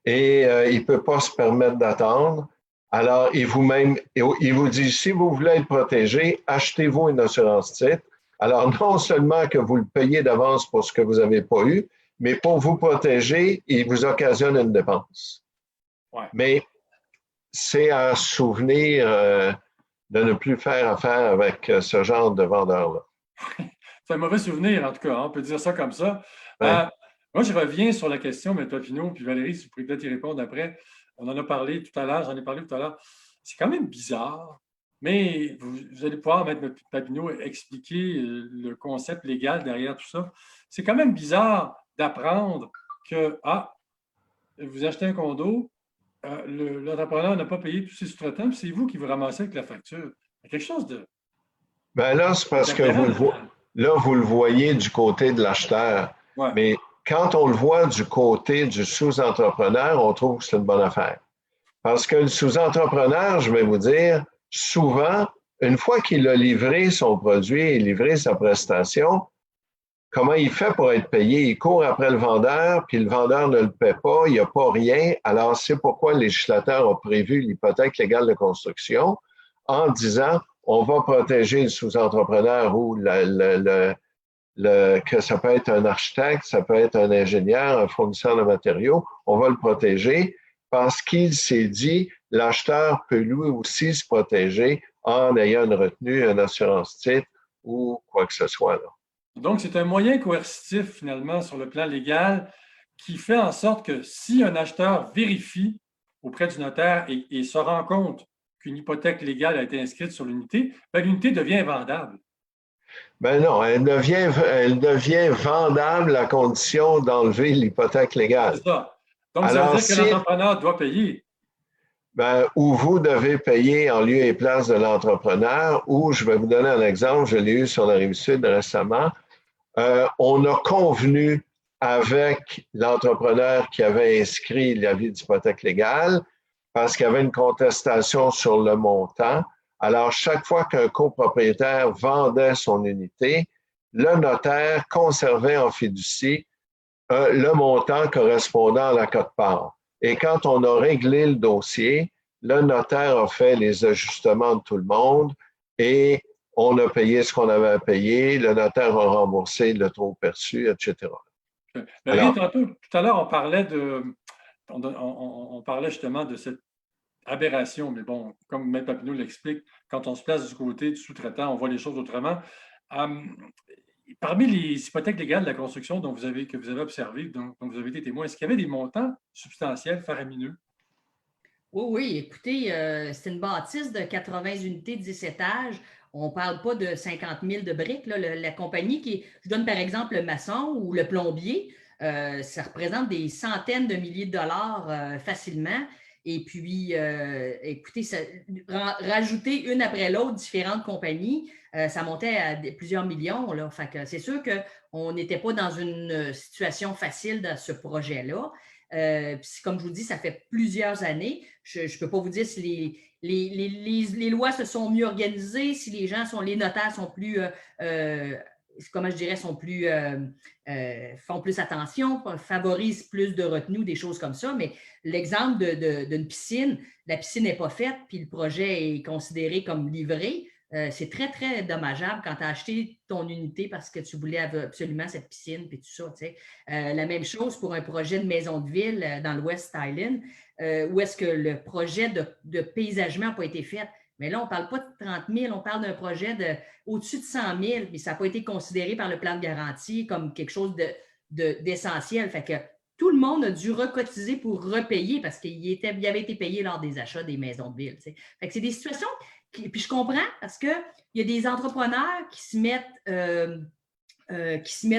[SPEAKER 2] et il ne peut pas se permettre d'attendre. Alors, il vous dit, si vous voulez être protégé, achetez-vous une assurance titre. Alors, non seulement que vous le payez d'avance pour ce que vous n'avez pas eu, mais pour vous protéger, il vous occasionne une dépense.
[SPEAKER 1] Ouais.
[SPEAKER 2] Mais c'est à souvenir de ne plus faire affaire avec ce genre de vendeur-là.
[SPEAKER 1] C'est un mauvais souvenir, en tout cas, hein, on peut dire ça comme ça.
[SPEAKER 2] Ouais.
[SPEAKER 1] Moi, je reviens sur la question, mais toi, Pino, puis Valérie, si vous pouvez peut-être y répondre après. On en a parlé tout à l'heure, j'en ai parlé tout à l'heure. C'est quand même bizarre, mais vous allez pouvoir, Maître Papineau, expliquer le concept légal derrière tout ça. C'est quand même bizarre d'apprendre que, vous achetez un condo, l'entrepreneur n'a pas payé tous ses sous-traitants, puis c'est vous qui vous ramassez avec la facture. Il y a quelque chose de...
[SPEAKER 2] Ben là, c'est parce que vous le voyez du côté de l'acheteur.
[SPEAKER 1] Ouais.
[SPEAKER 2] Mais quand on le voit du côté du sous-entrepreneur, on trouve que c'est une bonne affaire. Parce que le sous-entrepreneur, je vais vous dire, souvent, une fois qu'il a livré son produit et livré sa prestation, comment il fait pour être payé? Il court après le vendeur, puis le vendeur ne le paie pas, il n'y a pas rien. Alors, c'est pourquoi le législateur a prévu l'hypothèque légale de construction en disant on va protéger le sous-entrepreneur ou que ça peut être un architecte, ça peut être un ingénieur, un fournisseur de matériaux, on va le protéger parce qu'il s'est dit l'acheteur peut lui aussi se protéger en ayant une retenue, une assurance titre ou quoi que ce soit. Là.
[SPEAKER 1] Donc, c'est un moyen coercitif, finalement, sur le plan légal, qui fait en sorte que si un acheteur vérifie auprès du notaire et se rend compte qu'une hypothèque légale a été inscrite sur l'unité, l'unité devient vendable.
[SPEAKER 2] Ben non, elle devient vendable à condition d'enlever l'hypothèque légale.
[SPEAKER 1] C'est ça. Donc,
[SPEAKER 2] alors,
[SPEAKER 1] ça veut dire que l'entrepreneur doit payer.
[SPEAKER 2] Ben, ou vous devez payer en lieu et place de l'entrepreneur, ou je vais vous donner un exemple, je l'ai eu sur la Rive-Sud récemment. On a convenu avec l'entrepreneur qui avait inscrit l'avis d'hypothèque légale parce qu'il y avait une contestation sur le montant. Alors, chaque fois qu'un copropriétaire vendait son unité, le notaire conservait en fiducie le montant correspondant à la quote-part. Et quand on a réglé le dossier, le notaire a fait les ajustements de tout le monde et on a payé ce qu'on avait à payer, le notaire a remboursé le trop perçu, etc.
[SPEAKER 1] Alors, tout à l'heure, on parlait justement de cette aberration, mais bon, comme M. Papineau l'explique, quand on se place du côté du sous-traitant, on voit les choses autrement. Parmi les hypothèques légales de la construction que vous avez observées, dont vous avez été témoin, est-ce qu'il y avait des montants substantiels, faramineux?
[SPEAKER 3] Oui, écoutez, c'est une bâtisse de 80 unités de 17 étages. On ne parle pas de 50 000 de briques. Là. La compagnie je donne par exemple le maçon ou le plombier, ça représente des centaines de milliers de dollars facilement. Et puis, écoutez, rajouter une après l'autre différentes compagnies, ça montait à plusieurs millions. Là. Fait que c'est sûr qu'on n'était pas dans une situation facile dans ce projet-là. Comme je vous dis, ça fait plusieurs années. Je ne peux pas vous dire si les lois se sont mieux organisées, si les notaires sont plus, comment je dirais, font plus attention, favorisent plus de retenue, des choses comme ça. Mais l'exemple d'une piscine, la piscine n'est pas faite, puis le projet est considéré comme livré. C'est très, très dommageable quand tu as acheté ton unité parce que tu voulais absolument cette piscine et tout ça. La même chose pour un projet de maison de ville dans l'Ouest Island, où est-ce que le projet de paysagement n'a pas été fait. Mais là, on ne parle pas de 30 000, on parle d'un projet au-dessus de 100 000, mais ça n'a pas été considéré par le plan de garantie comme quelque chose d'essentiel. Fait que tout le monde a dû recotiser pour repayer parce qu'il avait été payé lors des achats des maisons de ville. Fait que c'est des situations... Puis je comprends parce qu'il y a des entrepreneurs qui se mettent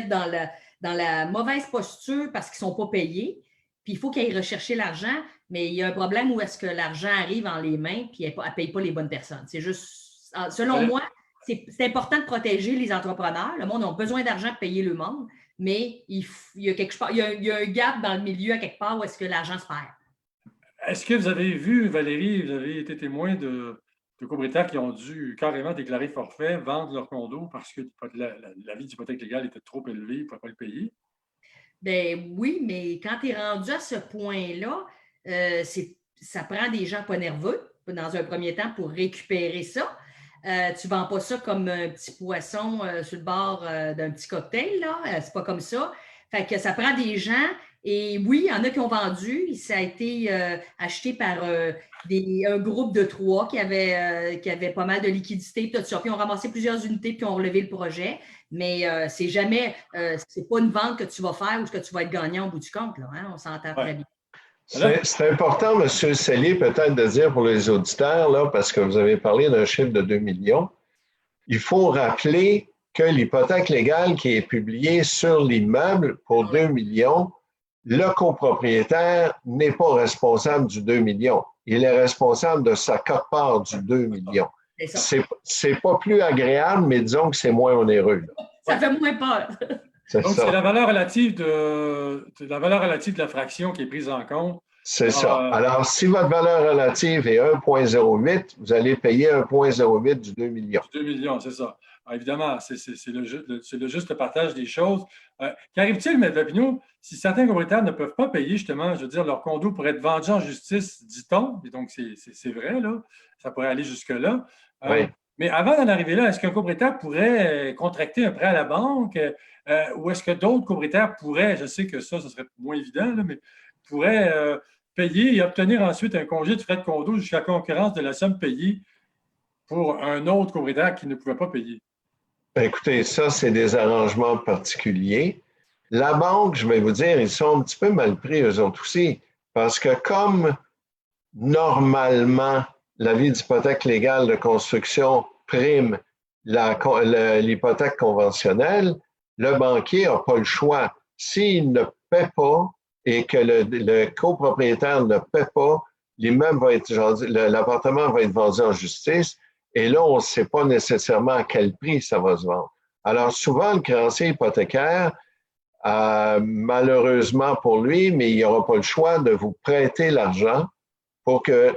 [SPEAKER 3] dans la mauvaise posture parce qu'ils ne sont pas payés. Puis il faut qu'ils aillent rechercher l'argent, mais il y a un problème où est-ce que l'argent arrive en les mains puis elle ne paye pas les bonnes personnes. C'est juste, selon moi, c'est important de protéger les entrepreneurs. Le monde a besoin d'argent pour payer le monde, mais il y a un gap dans le milieu à quelque part où est-ce que l'argent se perd.
[SPEAKER 1] Est-ce que vous avez vu, Valérie, vous avez été témoin de copropriétaires qui ont dû carrément déclarer forfait, vendre leur condo parce que l'avis d'hypothèque légale était trop élevé, ils ne pouvaient pas le payer?
[SPEAKER 3] Bien oui, mais quand tu es rendu à ce point-là, ça prend des gens pas nerveux. dans un premier temps pour récupérer ça. Tu ne vends pas ça comme un petit poisson sur le bord d'un petit cocktail, là. C'est pas comme ça. Fait que ça prend des gens. Et oui, il y en a qui ont vendu. Ça a été acheté par un groupe de 3 qui avait pas mal de liquidités, tout ça. Puis ils ont ramassé plusieurs unités puis ont relevé le projet. Mais c'est jamais, c'est pas une vente que tu vas faire ou que tu vas être gagnant au bout du compte, là, hein? On s'entend très bien.
[SPEAKER 2] C'est important, M. Sellier, peut-être de dire pour les auditeurs, là, parce que vous avez parlé d'un chiffre de 2 millions, il faut rappeler que l'hypothèque légale qui est publiée sur l'immeuble pour 2 millions, le copropriétaire n'est pas responsable du 2 millions. Il est responsable de sa quote-part du 2 millions. C'est pas plus agréable, mais disons que c'est moins onéreux.
[SPEAKER 3] Ça fait moins peur.
[SPEAKER 1] Donc, c'est la valeur relative de la fraction qui est prise en compte.
[SPEAKER 2] C'est ça. Alors, si votre valeur relative est 1,08, vous allez payer 1,08 du 2 millions.
[SPEAKER 1] Du 2 millions, c'est ça. Alors, évidemment, c'est le juste partage des choses. Qu'arrive-t-il, M. Papineau, si certains propriétaires ne peuvent pas payer, justement, je veux dire, leur condo pourrait être vendu en justice, dit-on, et donc c'est vrai, là, ça pourrait aller jusque-là.
[SPEAKER 2] Oui.
[SPEAKER 1] Mais avant d'en arriver là, est-ce qu'un propriétaire pourrait contracter un prêt à la banque ou est-ce que d'autres propriétaires pourraient, je sais que ça serait moins évident, là, mais pourraient payer et obtenir ensuite un congé de frais de condo jusqu'à concurrence de la somme payée pour un autre propriétaire qui ne pouvait pas payer?
[SPEAKER 2] Écoutez, ça, c'est des arrangements particuliers. La banque, je vais vous dire, ils sont un petit peu mal pris, eux autres aussi, parce que comme normalement, l'avis d'hypothèque légale de construction prime l'hypothèque conventionnelle, le banquier n'a pas le choix. S'il ne paie pas et que le copropriétaire ne paie pas, l'immeuble va être, l'appartement va être vendu en justice et là, on ne sait pas nécessairement à quel prix ça va se vendre. Alors, souvent, le créancier hypothécaire, malheureusement pour lui, mais il n'aura pas le choix de vous prêter l'argent pour que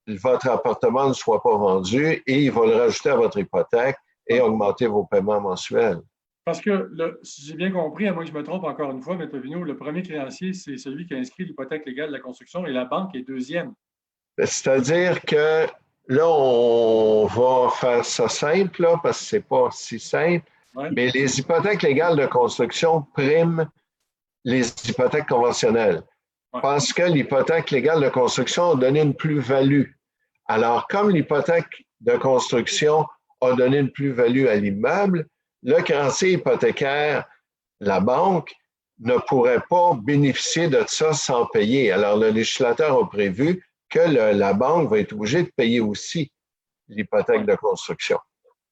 [SPEAKER 2] votre appartement ne soit pas vendu et il va le rajouter à votre hypothèque et augmenter vos paiements mensuels.
[SPEAKER 1] Parce que, si j'ai bien compris, à moins que je me trompe encore une fois, M. Papineau, le premier créancier, c'est celui qui a inscrit l'hypothèque légale de la construction et la banque est deuxième.
[SPEAKER 2] C'est-à-dire que là, on va faire ça simple, là, parce que ce n'est pas si simple, mais les hypothèques légales de construction priment les hypothèques conventionnelles. Parce que l'hypothèque légale de construction a donné une plus-value. Alors, comme l'hypothèque de construction a donné une plus-value à l'immeuble, le créancier hypothécaire, la banque, ne pourrait pas bénéficier de ça sans payer. Alors, le législateur a prévu que la banque va être obligée de payer aussi l'hypothèque de construction.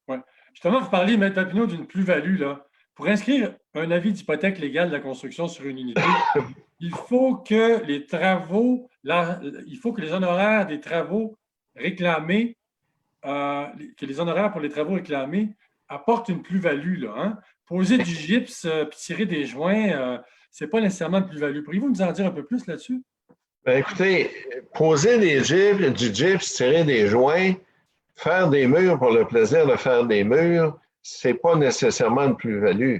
[SPEAKER 1] Oui. Justement, vous parlez, M. Papineau, d'une plus-value, là. Pour inscrire un avis d'hypothèque légale de la construction sur une unité, il faut que les travaux, il faut que les honoraires des travaux réclamés, que les honoraires pour les travaux réclamés apportent une plus-value, là, hein? Poser du gypse puis tirer des joints, ce n'est pas nécessairement une plus-value. Pourriez-vous nous en dire un peu plus là-dessus?
[SPEAKER 2] Bien, écoutez, poser du gypse, tirer des joints, faire des murs pour le plaisir de faire des murs, ce n'est pas nécessairement une plus-value.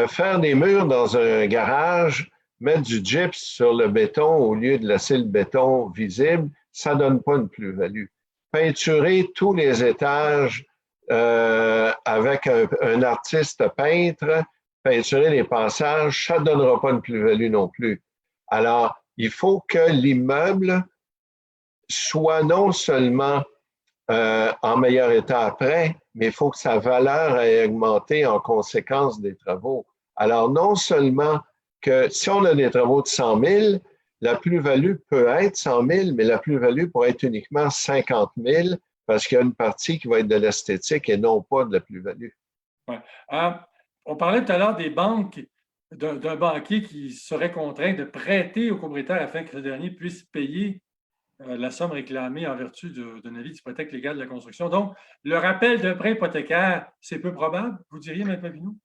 [SPEAKER 2] Faire des murs dans un garage, mettre du gypse sur le béton au lieu de laisser le béton visible, ça ne donne pas une plus-value. Peinturer tous les étages avec un artiste peintre, peinturer les passages, ça ne donnera pas une plus-value non plus. Alors, il faut que l'immeuble soit non seulement en meilleur état après, mais il faut que sa valeur ait augmenté en conséquence des travaux. Alors, non seulement que si on a des travaux de 100 000, la plus-value peut être 100 000, mais la plus-value pourrait être uniquement 50 000 parce qu'il y a une partie qui va être de l'esthétique et non pas de la plus-value.
[SPEAKER 1] Ouais. On parlait tout à l'heure des banques, d'un banquier qui serait contraint de prêter au propriétaire afin que ce dernier puisse payer la somme réclamée en vertu d'un avis d'hypothèque légale de la construction. Donc, le rappel d'un prêt hypothécaire, c'est peu probable, vous diriez, M. Papineau?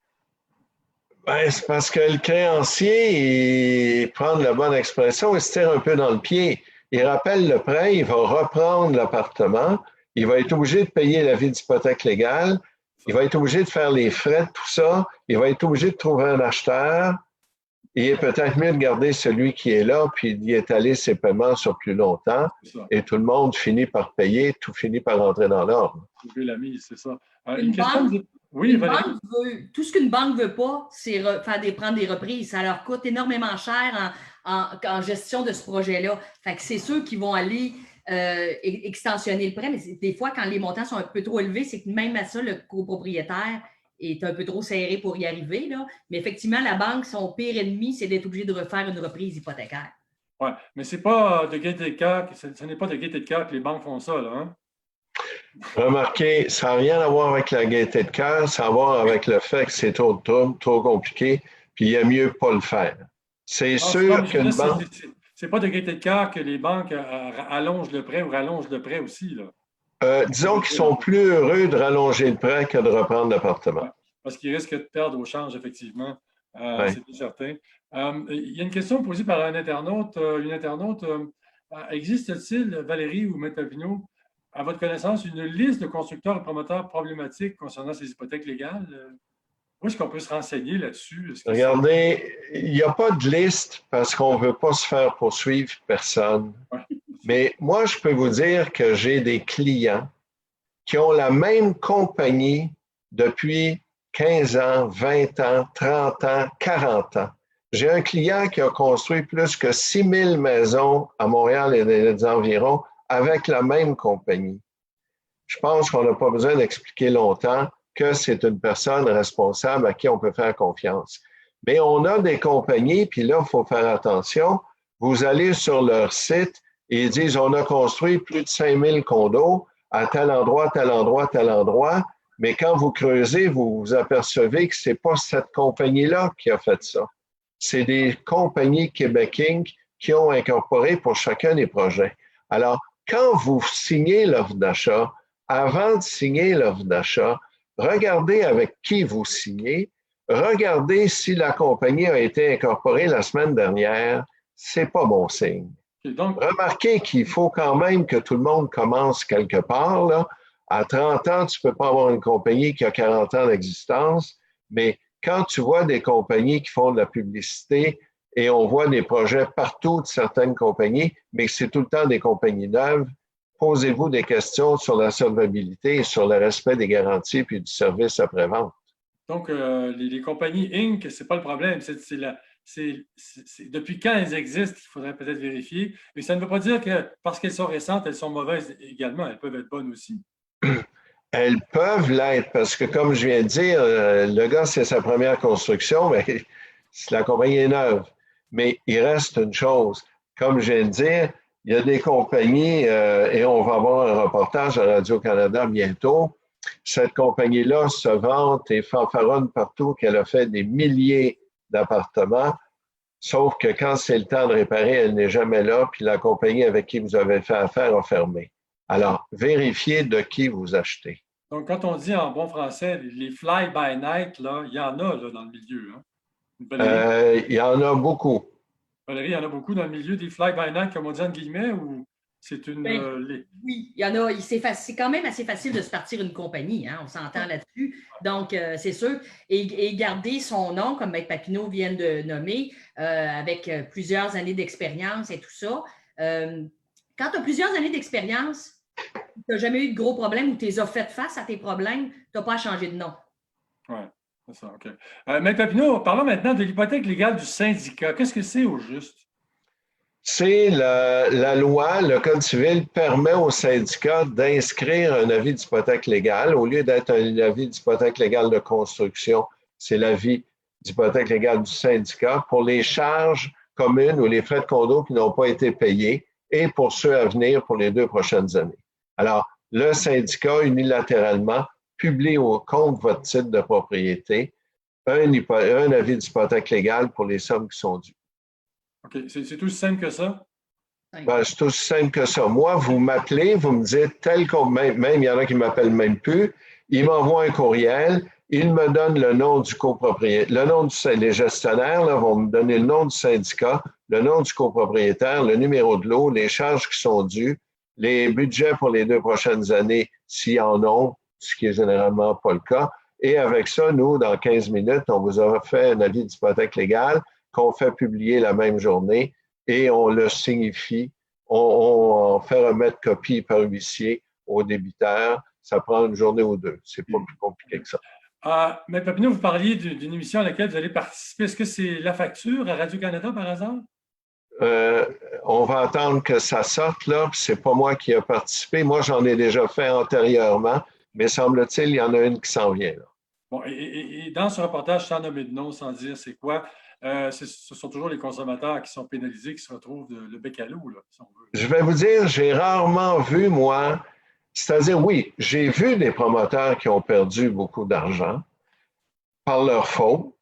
[SPEAKER 2] Ben, c'est parce que le créancier, il prend la bonne expression, il se tire un peu dans le pied. Il rappelle le prêt, il va reprendre l'appartement, il va être obligé de payer l'avis d'hypothèque légale, il va être obligé de faire les frais de tout ça, il va être obligé de trouver un acheteur il est peut-être mieux de garder celui qui est là, puis d'y étaler ses paiements sur plus longtemps, et tout le monde finit par payer, tout finit par rentrer dans l'ordre.
[SPEAKER 1] Trouver la mise, c'est ça.
[SPEAKER 3] Une
[SPEAKER 1] question
[SPEAKER 3] banque,
[SPEAKER 1] Oui,
[SPEAKER 3] une
[SPEAKER 1] Valérie?
[SPEAKER 3] banque tout ce qu'une banque ne veut pas, c'est prendre des reprises. Ça leur coûte énormément cher en gestion de ce projet-là. Fait que c'est ceux qui vont aller extensionner le prêt, mais des fois, quand les montants sont un peu trop élevés, c'est que même à ça, le copropriétaire est un peu trop serré pour y arriver. Là. Mais effectivement, la banque, son pire ennemi, c'est d'être obligé de refaire une reprise hypothécaire.
[SPEAKER 1] Oui, mais ce n'est pas de gaieté de cœur, ce n'est pas de gaieté de cœur que les banques font ça, là, hein?
[SPEAKER 2] Remarquez, ça n'a rien à voir avec la gaieté de cœur, ça a à voir avec le fait que c'est trop de trouble, trop compliqué, puis il y a mieux pas le faire. C'est sûr qu'une banque...
[SPEAKER 1] C'est pas de gaieté de cœur que les banques allongent le prêt ou rallongent le prêt aussi, là.
[SPEAKER 2] Disons qu'ils sont plus heureux de rallonger le prêt que de reprendre l'appartement.
[SPEAKER 1] Ouais, parce qu'ils risquent de perdre au change, effectivement.
[SPEAKER 2] Ouais.
[SPEAKER 1] C'est certain. Il y a une question posée par un internaute. Existe-t-il, Valérie ou M. Papineau, à votre connaissance, une liste de constructeurs et promoteurs problématiques concernant ces hypothèques légales? Où est-ce qu'on peut se renseigner là-dessus?
[SPEAKER 2] Regardez, il n'y a pas de liste parce qu'on ne veut pas se faire poursuivre personne.
[SPEAKER 1] Ouais.
[SPEAKER 2] Mais moi, je peux vous dire que j'ai des clients qui ont la même compagnie depuis 15 ans, 20 ans, 30 ans, 40 ans. J'ai un client qui a construit plus que 6000 maisons à Montréal et des environs avec la même compagnie. Je pense qu'on n'a pas besoin d'expliquer longtemps que c'est une personne responsable à qui on peut faire confiance. Mais on a des compagnies, puis là, il faut faire attention. Vous allez sur leur site et ils disent, on a construit plus de 5000 condos à tel endroit, tel endroit, tel endroit. Mais quand vous creusez, vous vous apercevez que ce n'est pas cette compagnie-là qui a fait ça. C'est des compagnies Québec Inc. Qui ont incorporé pour chacun des projets. Alors, quand vous signez l'offre d'achat, avant de signer l'offre d'achat, regardez avec qui vous signez, regardez si la compagnie a été incorporée la semaine dernière, c'est pas bon signe.
[SPEAKER 1] Donc,
[SPEAKER 2] remarquez qu'il faut quand même que tout le monde commence quelque part, là. À 30 ans, tu peux pas avoir une compagnie qui a 40 ans d'existence, mais quand tu vois des compagnies qui font de la publicité et on voit des projets partout de certaines compagnies, mais que c'est tout le temps des compagnies neuves, posez-vous des questions sur la solvabilité et sur le respect des garanties puis du service après-vente.
[SPEAKER 1] Donc, les compagnies Inc., ce n'est pas le problème. Depuis quand elles existent, il faudrait peut-être vérifier. Mais ça ne veut pas dire que parce qu'elles sont récentes, elles sont mauvaises également. Elles peuvent être bonnes aussi.
[SPEAKER 2] Elles peuvent l'être parce que, comme je viens de dire, le gars, c'est sa première construction, mais la compagnie est neuve. Mais il reste une chose. Comme je viens de dire, il y a des compagnies, et on va avoir un reportage à Radio-Canada bientôt. Cette compagnie-là se vante et fanfaronne partout qu'elle a fait des milliers d'appartements, sauf que quand c'est le temps de réparer, elle n'est jamais là, puis la compagnie avec qui vous avez fait affaire a fermé. Alors, vérifiez de qui vous achetez.
[SPEAKER 1] Donc, quand on dit en bon français, les fly-by-night, là, il y en a là, dans le milieu. Hein?
[SPEAKER 2] Il y en a beaucoup.
[SPEAKER 1] Valérie, il y en a beaucoup dans le milieu des fly-by-night, comme on dit en guillemets, ou c'est une...
[SPEAKER 3] Oui, il y en a. C'est quand même assez facile de se partir une compagnie, hein, on s'entend là-dessus. Donc, c'est sûr. Et garder son nom, comme M. Papineau vient de nommer, avec plusieurs années d'expérience et tout ça. Quand tu as plusieurs années d'expérience, tu n'as jamais eu de gros problèmes ou tu les as fait face à tes problèmes, tu n'as pas à changer de nom.
[SPEAKER 1] Oui, c'est ça, OK. M. Papineau, parlons maintenant de l'hypothèque légale du syndicat. Qu'est-ce que c'est au juste?
[SPEAKER 2] C'est la loi, le Code civil permet au syndicat d'inscrire un avis d'hypothèque légale au lieu d'être un avis d'hypothèque légale de construction. C'est l'avis d'hypothèque légale du syndicat pour les charges communes ou les frais de condo qui n'ont pas été payés et pour ceux à venir pour les 2 prochaines années. Alors, le syndicat, unilatéralement, publie au compte votre titre de propriété un avis d'hypothèque légale pour les sommes qui sont dues.
[SPEAKER 1] OK. C'est aussi simple que ça?
[SPEAKER 2] Ben, c'est aussi simple que ça. Moi, vous m'appelez, vous me dites tel qu'on... Même il y en a qui ne m'appellent même plus. Ils m'envoient un courriel. Ils me donnent le nom du copropriétaire. Les gestionnaires là, vont me donner le nom du syndicat, le nom du copropriétaire, le numéro de lot, les charges qui sont dues, les budgets pour les 2 prochaines années, s'ils en ont, ce qui est généralement pas le cas. Et avec ça, nous, dans 15 minutes, on vous a fait un avis d'hypothèque légale qu'on fait publier la même journée et on le signifie. On fait remettre copie par huissier au débiteur. Ça prend une journée ou deux. C'est pas plus compliqué que ça.
[SPEAKER 1] Maître Papineau, vous parliez d'une émission à laquelle vous allez participer. Est-ce que c'est La Facture à Radio-Canada par hasard?
[SPEAKER 2] On va attendre que ça sorte, là. C'est pas moi qui ai participé. Moi, j'en ai déjà fait antérieurement, mais semble-t-il, il y en a une qui s'en vient, là.
[SPEAKER 1] Bon, et dans ce reportage, sans nommer de nom, sans dire c'est quoi, ce sont toujours les consommateurs qui sont pénalisés, qui se retrouvent le bec à l'eau, là, si on veut.
[SPEAKER 2] Je vais vous dire, j'ai rarement vu, moi, c'est-à-dire, oui, j'ai vu des promoteurs qui ont perdu beaucoup d'argent par leur faute,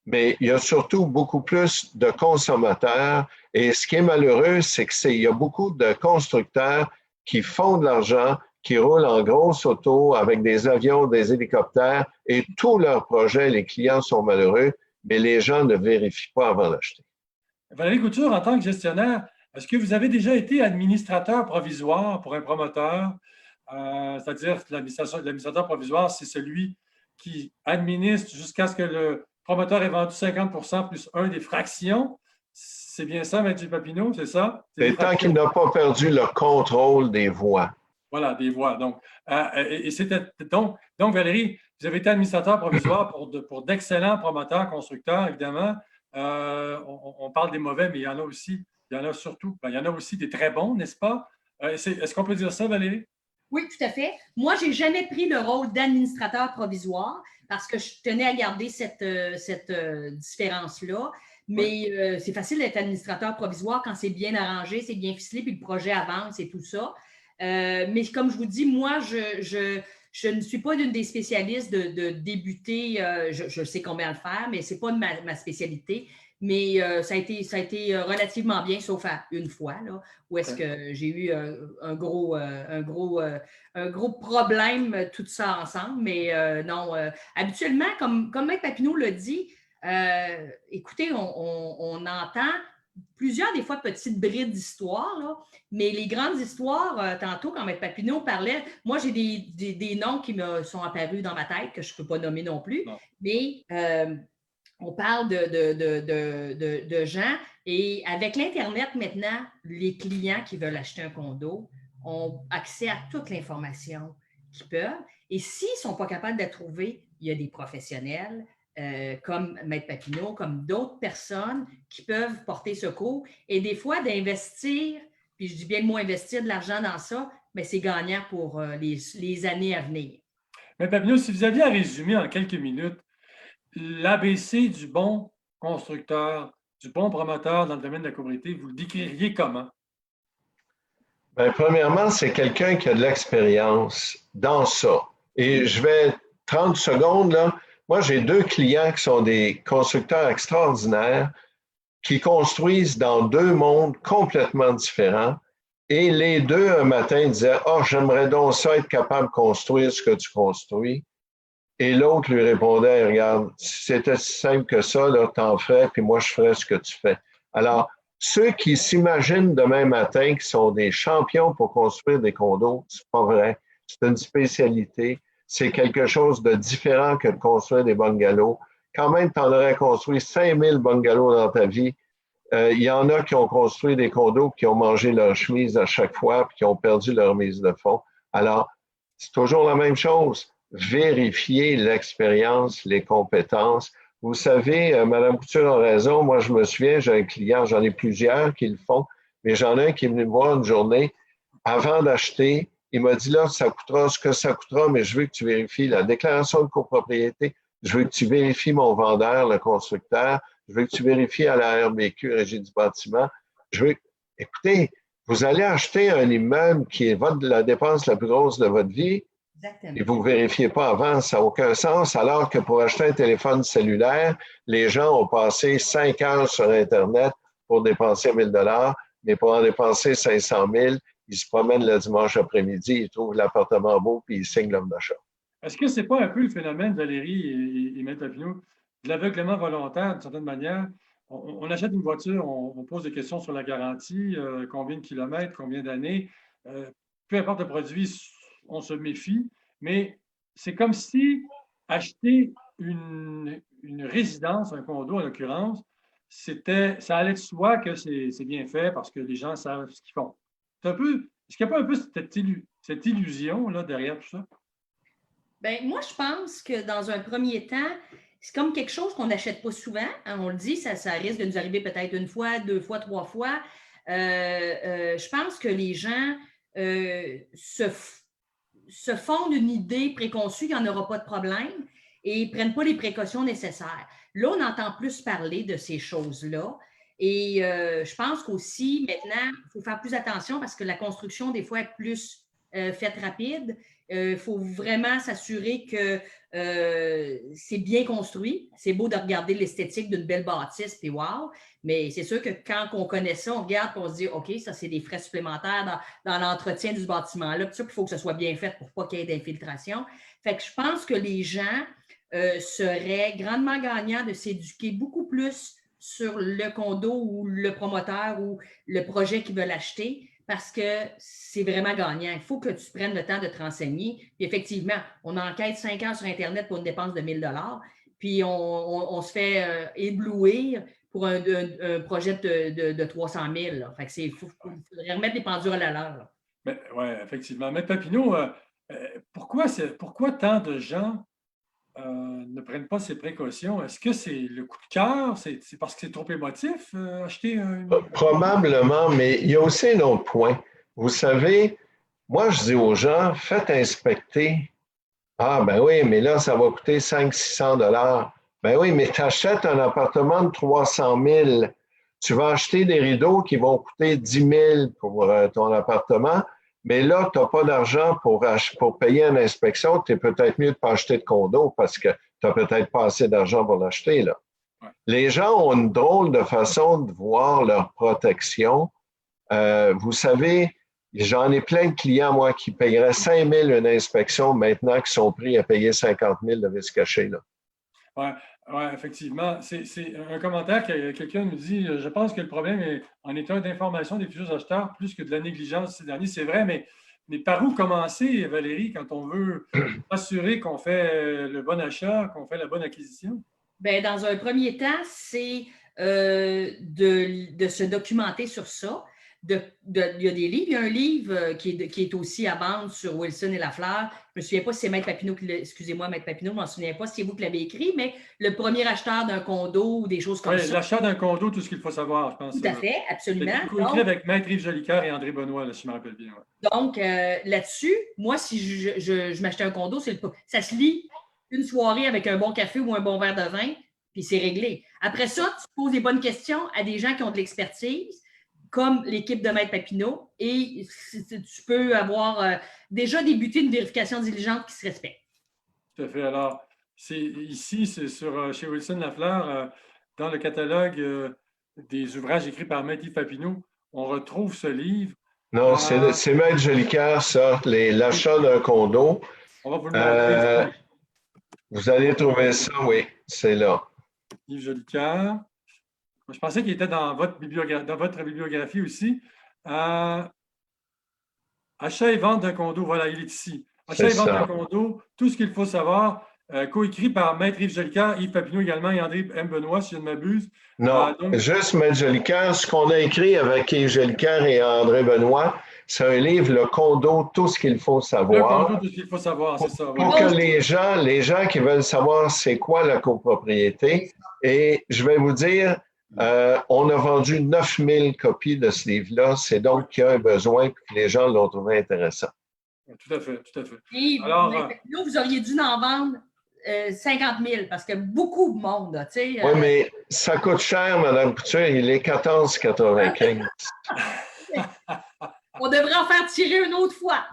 [SPEAKER 2] mais il y a surtout beaucoup plus de consommateurs. Et ce qui est malheureux, c'est qu'il y a beaucoup de constructeurs qui font de l'argent, qui roulent en grosses autos avec des avions, des hélicoptères, et tous leurs projets, les clients sont malheureux, mais les gens ne vérifient pas avant d'acheter.
[SPEAKER 1] Valérie Couture, en tant que gestionnaire, est-ce que vous avez déjà été administrateur provisoire pour un promoteur? C'est-à-dire que l'administrateur provisoire, c'est celui qui administre jusqu'à ce que le promoteur ait vendu 50% plus un des fractions. C'est bien ça, M. Papineau, c'est ça?
[SPEAKER 2] C'est tant qu'il n'a pas perdu le contrôle des voies.
[SPEAKER 1] Voilà, des voies. Donc, Valérie, vous avez été administrateur provisoire pour d'excellents promoteurs, constructeurs, évidemment. On parle des mauvais, mais il y en a aussi, il y en a surtout, il y en a aussi des très bons, n'est-ce pas? Est-ce qu'on peut dire ça, Valérie?
[SPEAKER 3] Oui, tout à fait. Moi, je n'ai jamais pris le rôle d'administrateur provisoire parce que je tenais à garder cette différence-là. Mais c'est facile d'être administrateur provisoire quand c'est bien arrangé, c'est bien ficelé, puis le projet avance et tout ça. Mais comme je vous dis, moi, je ne suis pas une des spécialistes de débuter. Je sais combien le faire, mais ce n'est pas ma spécialité. Mais ça a été relativement bien, sauf à une fois, là, où est-ce que j'ai eu un gros problème, tout ça ensemble. Mais non, habituellement, comme Maître Papineau l'a dit, écoutez, on entend plusieurs, des fois, petites brides d'histoire, là, mais les grandes histoires, tantôt, quand Maître Papineau parlait, moi, j'ai des noms qui me sont apparus dans ma tête, que je ne peux pas nommer non plus, mais on parle de gens, et avec l'Internet maintenant, les clients qui veulent acheter un condo ont accès à toute l'information qu'ils peuvent, et s'ils ne sont pas capables de la trouver, il y a des professionnels, comme Maître Papineau, comme d'autres personnes qui peuvent porter secours. Et des fois, d'investir, puis je dis bien le mot investir de l'argent dans ça, mais c'est gagnant pour les années à venir.
[SPEAKER 1] Maître Papineau, si vous aviez à résumer en quelques minutes l'ABC du bon constructeur, du bon promoteur dans le domaine de la copropriété, vous le décririez comment?
[SPEAKER 2] Bien, premièrement, c'est quelqu'un qui a de l'expérience dans ça. Et je vais 30 secondes, là. Moi, j'ai 2 clients qui sont des constructeurs extraordinaires qui construisent dans 2 mondes complètement différents. Et les 2, un matin, disaient « Oh, j'aimerais donc ça être capable de construire ce que tu construis. » Et l'autre lui répondait « Regarde, si c'était si simple que ça, là, t'en ferais, puis moi, je ferais ce que tu fais. » Alors, ceux qui s'imaginent demain matin qui sont des champions pour construire des condos, c'est pas vrai. C'est une spécialité. C'est quelque chose de différent que de construire des bungalows. Quand même, tu en aurais construit 5000 bungalows dans ta vie. Il y en a qui ont construit des condos, qui ont mangé leur chemise à chaque fois, puis qui ont perdu leur mise de fonds. Alors, c'est toujours la même chose. Vérifier l'expérience, les compétences. Vous savez, Mme Couture a raison. Moi, je me souviens, j'ai un client, j'en ai plusieurs qui le font, mais j'en ai un qui est venu me voir une journée avant d'acheter. Il m'a dit là, ça coûtera ce que ça coûtera, mais je veux que tu vérifies la déclaration de copropriété. Je veux que tu vérifies mon vendeur, le constructeur. Je veux que tu vérifies à la RBQ, Régie du bâtiment. Écoutez, vous allez acheter un immeuble qui est la dépense la plus grosse de votre vie.
[SPEAKER 3] Exactement.
[SPEAKER 2] Et vous ne vérifiez pas avant, ça n'a aucun sens, alors que pour acheter un téléphone cellulaire, les gens ont passé 5 heures sur Internet pour dépenser 1 000 $, mais pour en dépenser 500 000, ils se promènent le dimanche après-midi, ils trouvent l'appartement beau, puis ils signent l'offre d'achat.
[SPEAKER 1] Est-ce que ce n'est pas un peu le phénomène, Valérie et Maître Papineau, de l'aveuglement volontaire, d'une certaine manière? On achète une voiture, on pose des questions sur la garantie, combien de kilomètres, combien d'années. Peu importe le produit, on se méfie, mais c'est comme si acheter une résidence, un condo en l'occurrence, ça allait de soi que c'est bien fait parce que les gens savent ce qu'ils font. Est-ce qu'il n'y a pas un peu cette illusion-là derrière tout ça?
[SPEAKER 3] Bien, moi, je pense que dans un premier temps, c'est comme quelque chose qu'on n'achète pas souvent. Hein, on le dit, ça risque de nous arriver peut-être une fois, 2 fois, 3 fois. Je pense que les gens se font une idée préconçue qu'il n'y en aura pas de problème et ne prennent pas les précautions nécessaires. Là, on entend plus parler de ces choses-là. Et je pense qu'aussi, maintenant, il faut faire plus attention parce que la construction, des fois, est plus faite rapide. Il faut vraiment s'assurer que c'est bien construit. C'est beau de regarder l'esthétique d'une belle bâtisse, puis wow! Mais c'est sûr que quand on connaît ça, on regarde et on se dit, OK, ça, c'est des frais supplémentaires dans l'entretien du bâtiment-là. Puis ça, il faut que ce soit bien fait pour pas qu'il y ait d'infiltration. Fait que je pense que les gens seraient grandement gagnants de s'éduquer beaucoup plus sur le condo ou le promoteur ou le projet qu'ils veulent acheter parce que c'est vraiment gagnant. Il faut que tu prennes le temps de te renseigner. Puis effectivement, on enquête 5 heures sur Internet pour une dépense de 1 000 $, puis on se fait éblouir pour un projet de 300 000 $. Fait que il faudrait remettre les pendules à l'heure.
[SPEAKER 1] Oui, effectivement. Maître Papineau, pourquoi tant de gens ne prennent pas ces précautions? Est-ce que c'est le coup de cœur? C'est parce que c'est trop émotif, acheter
[SPEAKER 2] Probablement, mais il y a aussi un autre point. Vous savez, moi, je dis aux gens, faites inspecter. Ah, ben oui, mais là, ça va coûter 500-600 $. Ben oui, mais tu achètes un appartement de 300 000. Tu vas acheter des rideaux qui vont coûter 10 000 pour ton appartement. Mais là, tu n'as pas d'argent pour payer une inspection. Tu es peut-être mieux de ne pas acheter de condo parce que tu n'as peut-être pas assez d'argent pour l'acheter, là.
[SPEAKER 1] Ouais.
[SPEAKER 2] Les gens ont une drôle de façon de voir leur protection. Vous savez, j'en ai plein de clients, moi, qui paieraient 5 000 une inspection maintenant qui sont pris à payer 50 000 de vice caché, là.
[SPEAKER 1] Oui, effectivement. C'est un commentaire que quelqu'un nous dit. Je pense que le problème est en état d'information des futurs acheteurs plus que de la négligence de ces derniers. C'est vrai, mais par où commencer, Valérie, quand on veut s'assurer qu'on fait le bon achat, qu'on fait la bonne acquisition?
[SPEAKER 3] Bien, dans un premier temps, c'est de se documenter sur ça. Il y a des livres. Il y a un livre qui est aussi à vendre sur Wilson et Lafleur. Je ne me souviens pas si c'est Maître Papineau qui l'a. Excusez-moi, Maître Papineau, je ne m'en souviens pas si c'est vous qui l'avez écrit, mais le premier acheteur d'un condo ou des choses comme ça.
[SPEAKER 1] L'achat d'un condo, tout ce qu'il faut savoir, je pense.
[SPEAKER 3] Tout à fait, absolument.
[SPEAKER 1] C'est écrit avec Maître Yves Jolicoeur et André Benoît, là, si je me rappelle bien. Ouais.
[SPEAKER 3] Donc, là-dessus, moi, si je m'achetais un condo, ça se lit une soirée avec un bon café ou un bon verre de vin, puis c'est réglé. Après ça, tu poses des bonnes questions à des gens qui ont de l'expertise, comme l'équipe de Maître Papineau, et tu peux avoir déjà débuté une vérification diligente qui se respecte.
[SPEAKER 1] Tout à fait. Alors, c'est chez Wilson Lafleur, dans le catalogue des ouvrages écrits par Maître Yves Papineau, on retrouve ce livre.
[SPEAKER 2] Non, c'est Maître Jolicoeur, ça, l'achat d'un condo.
[SPEAKER 1] On va vous le montrer.
[SPEAKER 2] Vous allez trouver ça, oui, c'est là.
[SPEAKER 1] Yves Jolicoeur. Je pensais qu'il était dans votre bibliographie aussi. Achat et vente d'un condo, voilà, il est ici. Achat et vente d'un condo, tout ce qu'il faut savoir, coécrit par Maître Yves Jolicoeur, Yves Papineau également et André M. Benoît, si je ne m'abuse.
[SPEAKER 2] Non, juste Maître Jolicoeur, ce qu'on a écrit avec Yves Jolicoeur et André Benoît, c'est un livre, Le condo, tout ce qu'il faut savoir.
[SPEAKER 1] Le condo, tout ce qu'il faut savoir, c'est ça.
[SPEAKER 2] Pour que les gens qui veulent savoir c'est quoi la copropriété, et je vais vous dire, on a vendu 9000 copies de ce livre-là. C'est donc qu'il y a un besoin et que les gens l'ont trouvé intéressant.
[SPEAKER 1] Tout à fait, tout à fait.
[SPEAKER 3] Et alors, là, vous auriez dû en vendre 50 000 parce que beaucoup de monde. Oui,
[SPEAKER 2] mais ça coûte cher, Mme Couture. Il est 14,95.
[SPEAKER 3] On devrait en faire tirer une autre fois.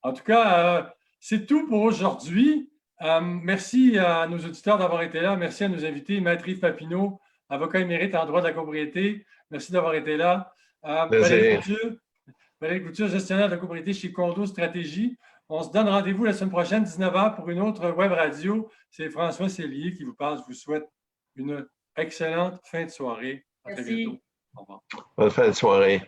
[SPEAKER 1] En tout cas, c'est tout pour aujourd'hui. Merci à nos auditeurs d'avoir été là. Merci à nos invités, Maître Yves Papineau, avocat émérite en droit de la copropriété. Merci d'avoir été là. Valérie Couture, gestionnaire de la copropriété chez Condo Stratégie. On se donne rendez-vous la semaine prochaine, 19h, pour une autre web radio. C'est François Cellier qui vous parle. Je vous souhaite une excellente fin de soirée. À très bientôt. Au revoir.
[SPEAKER 2] Bonne fin de soirée.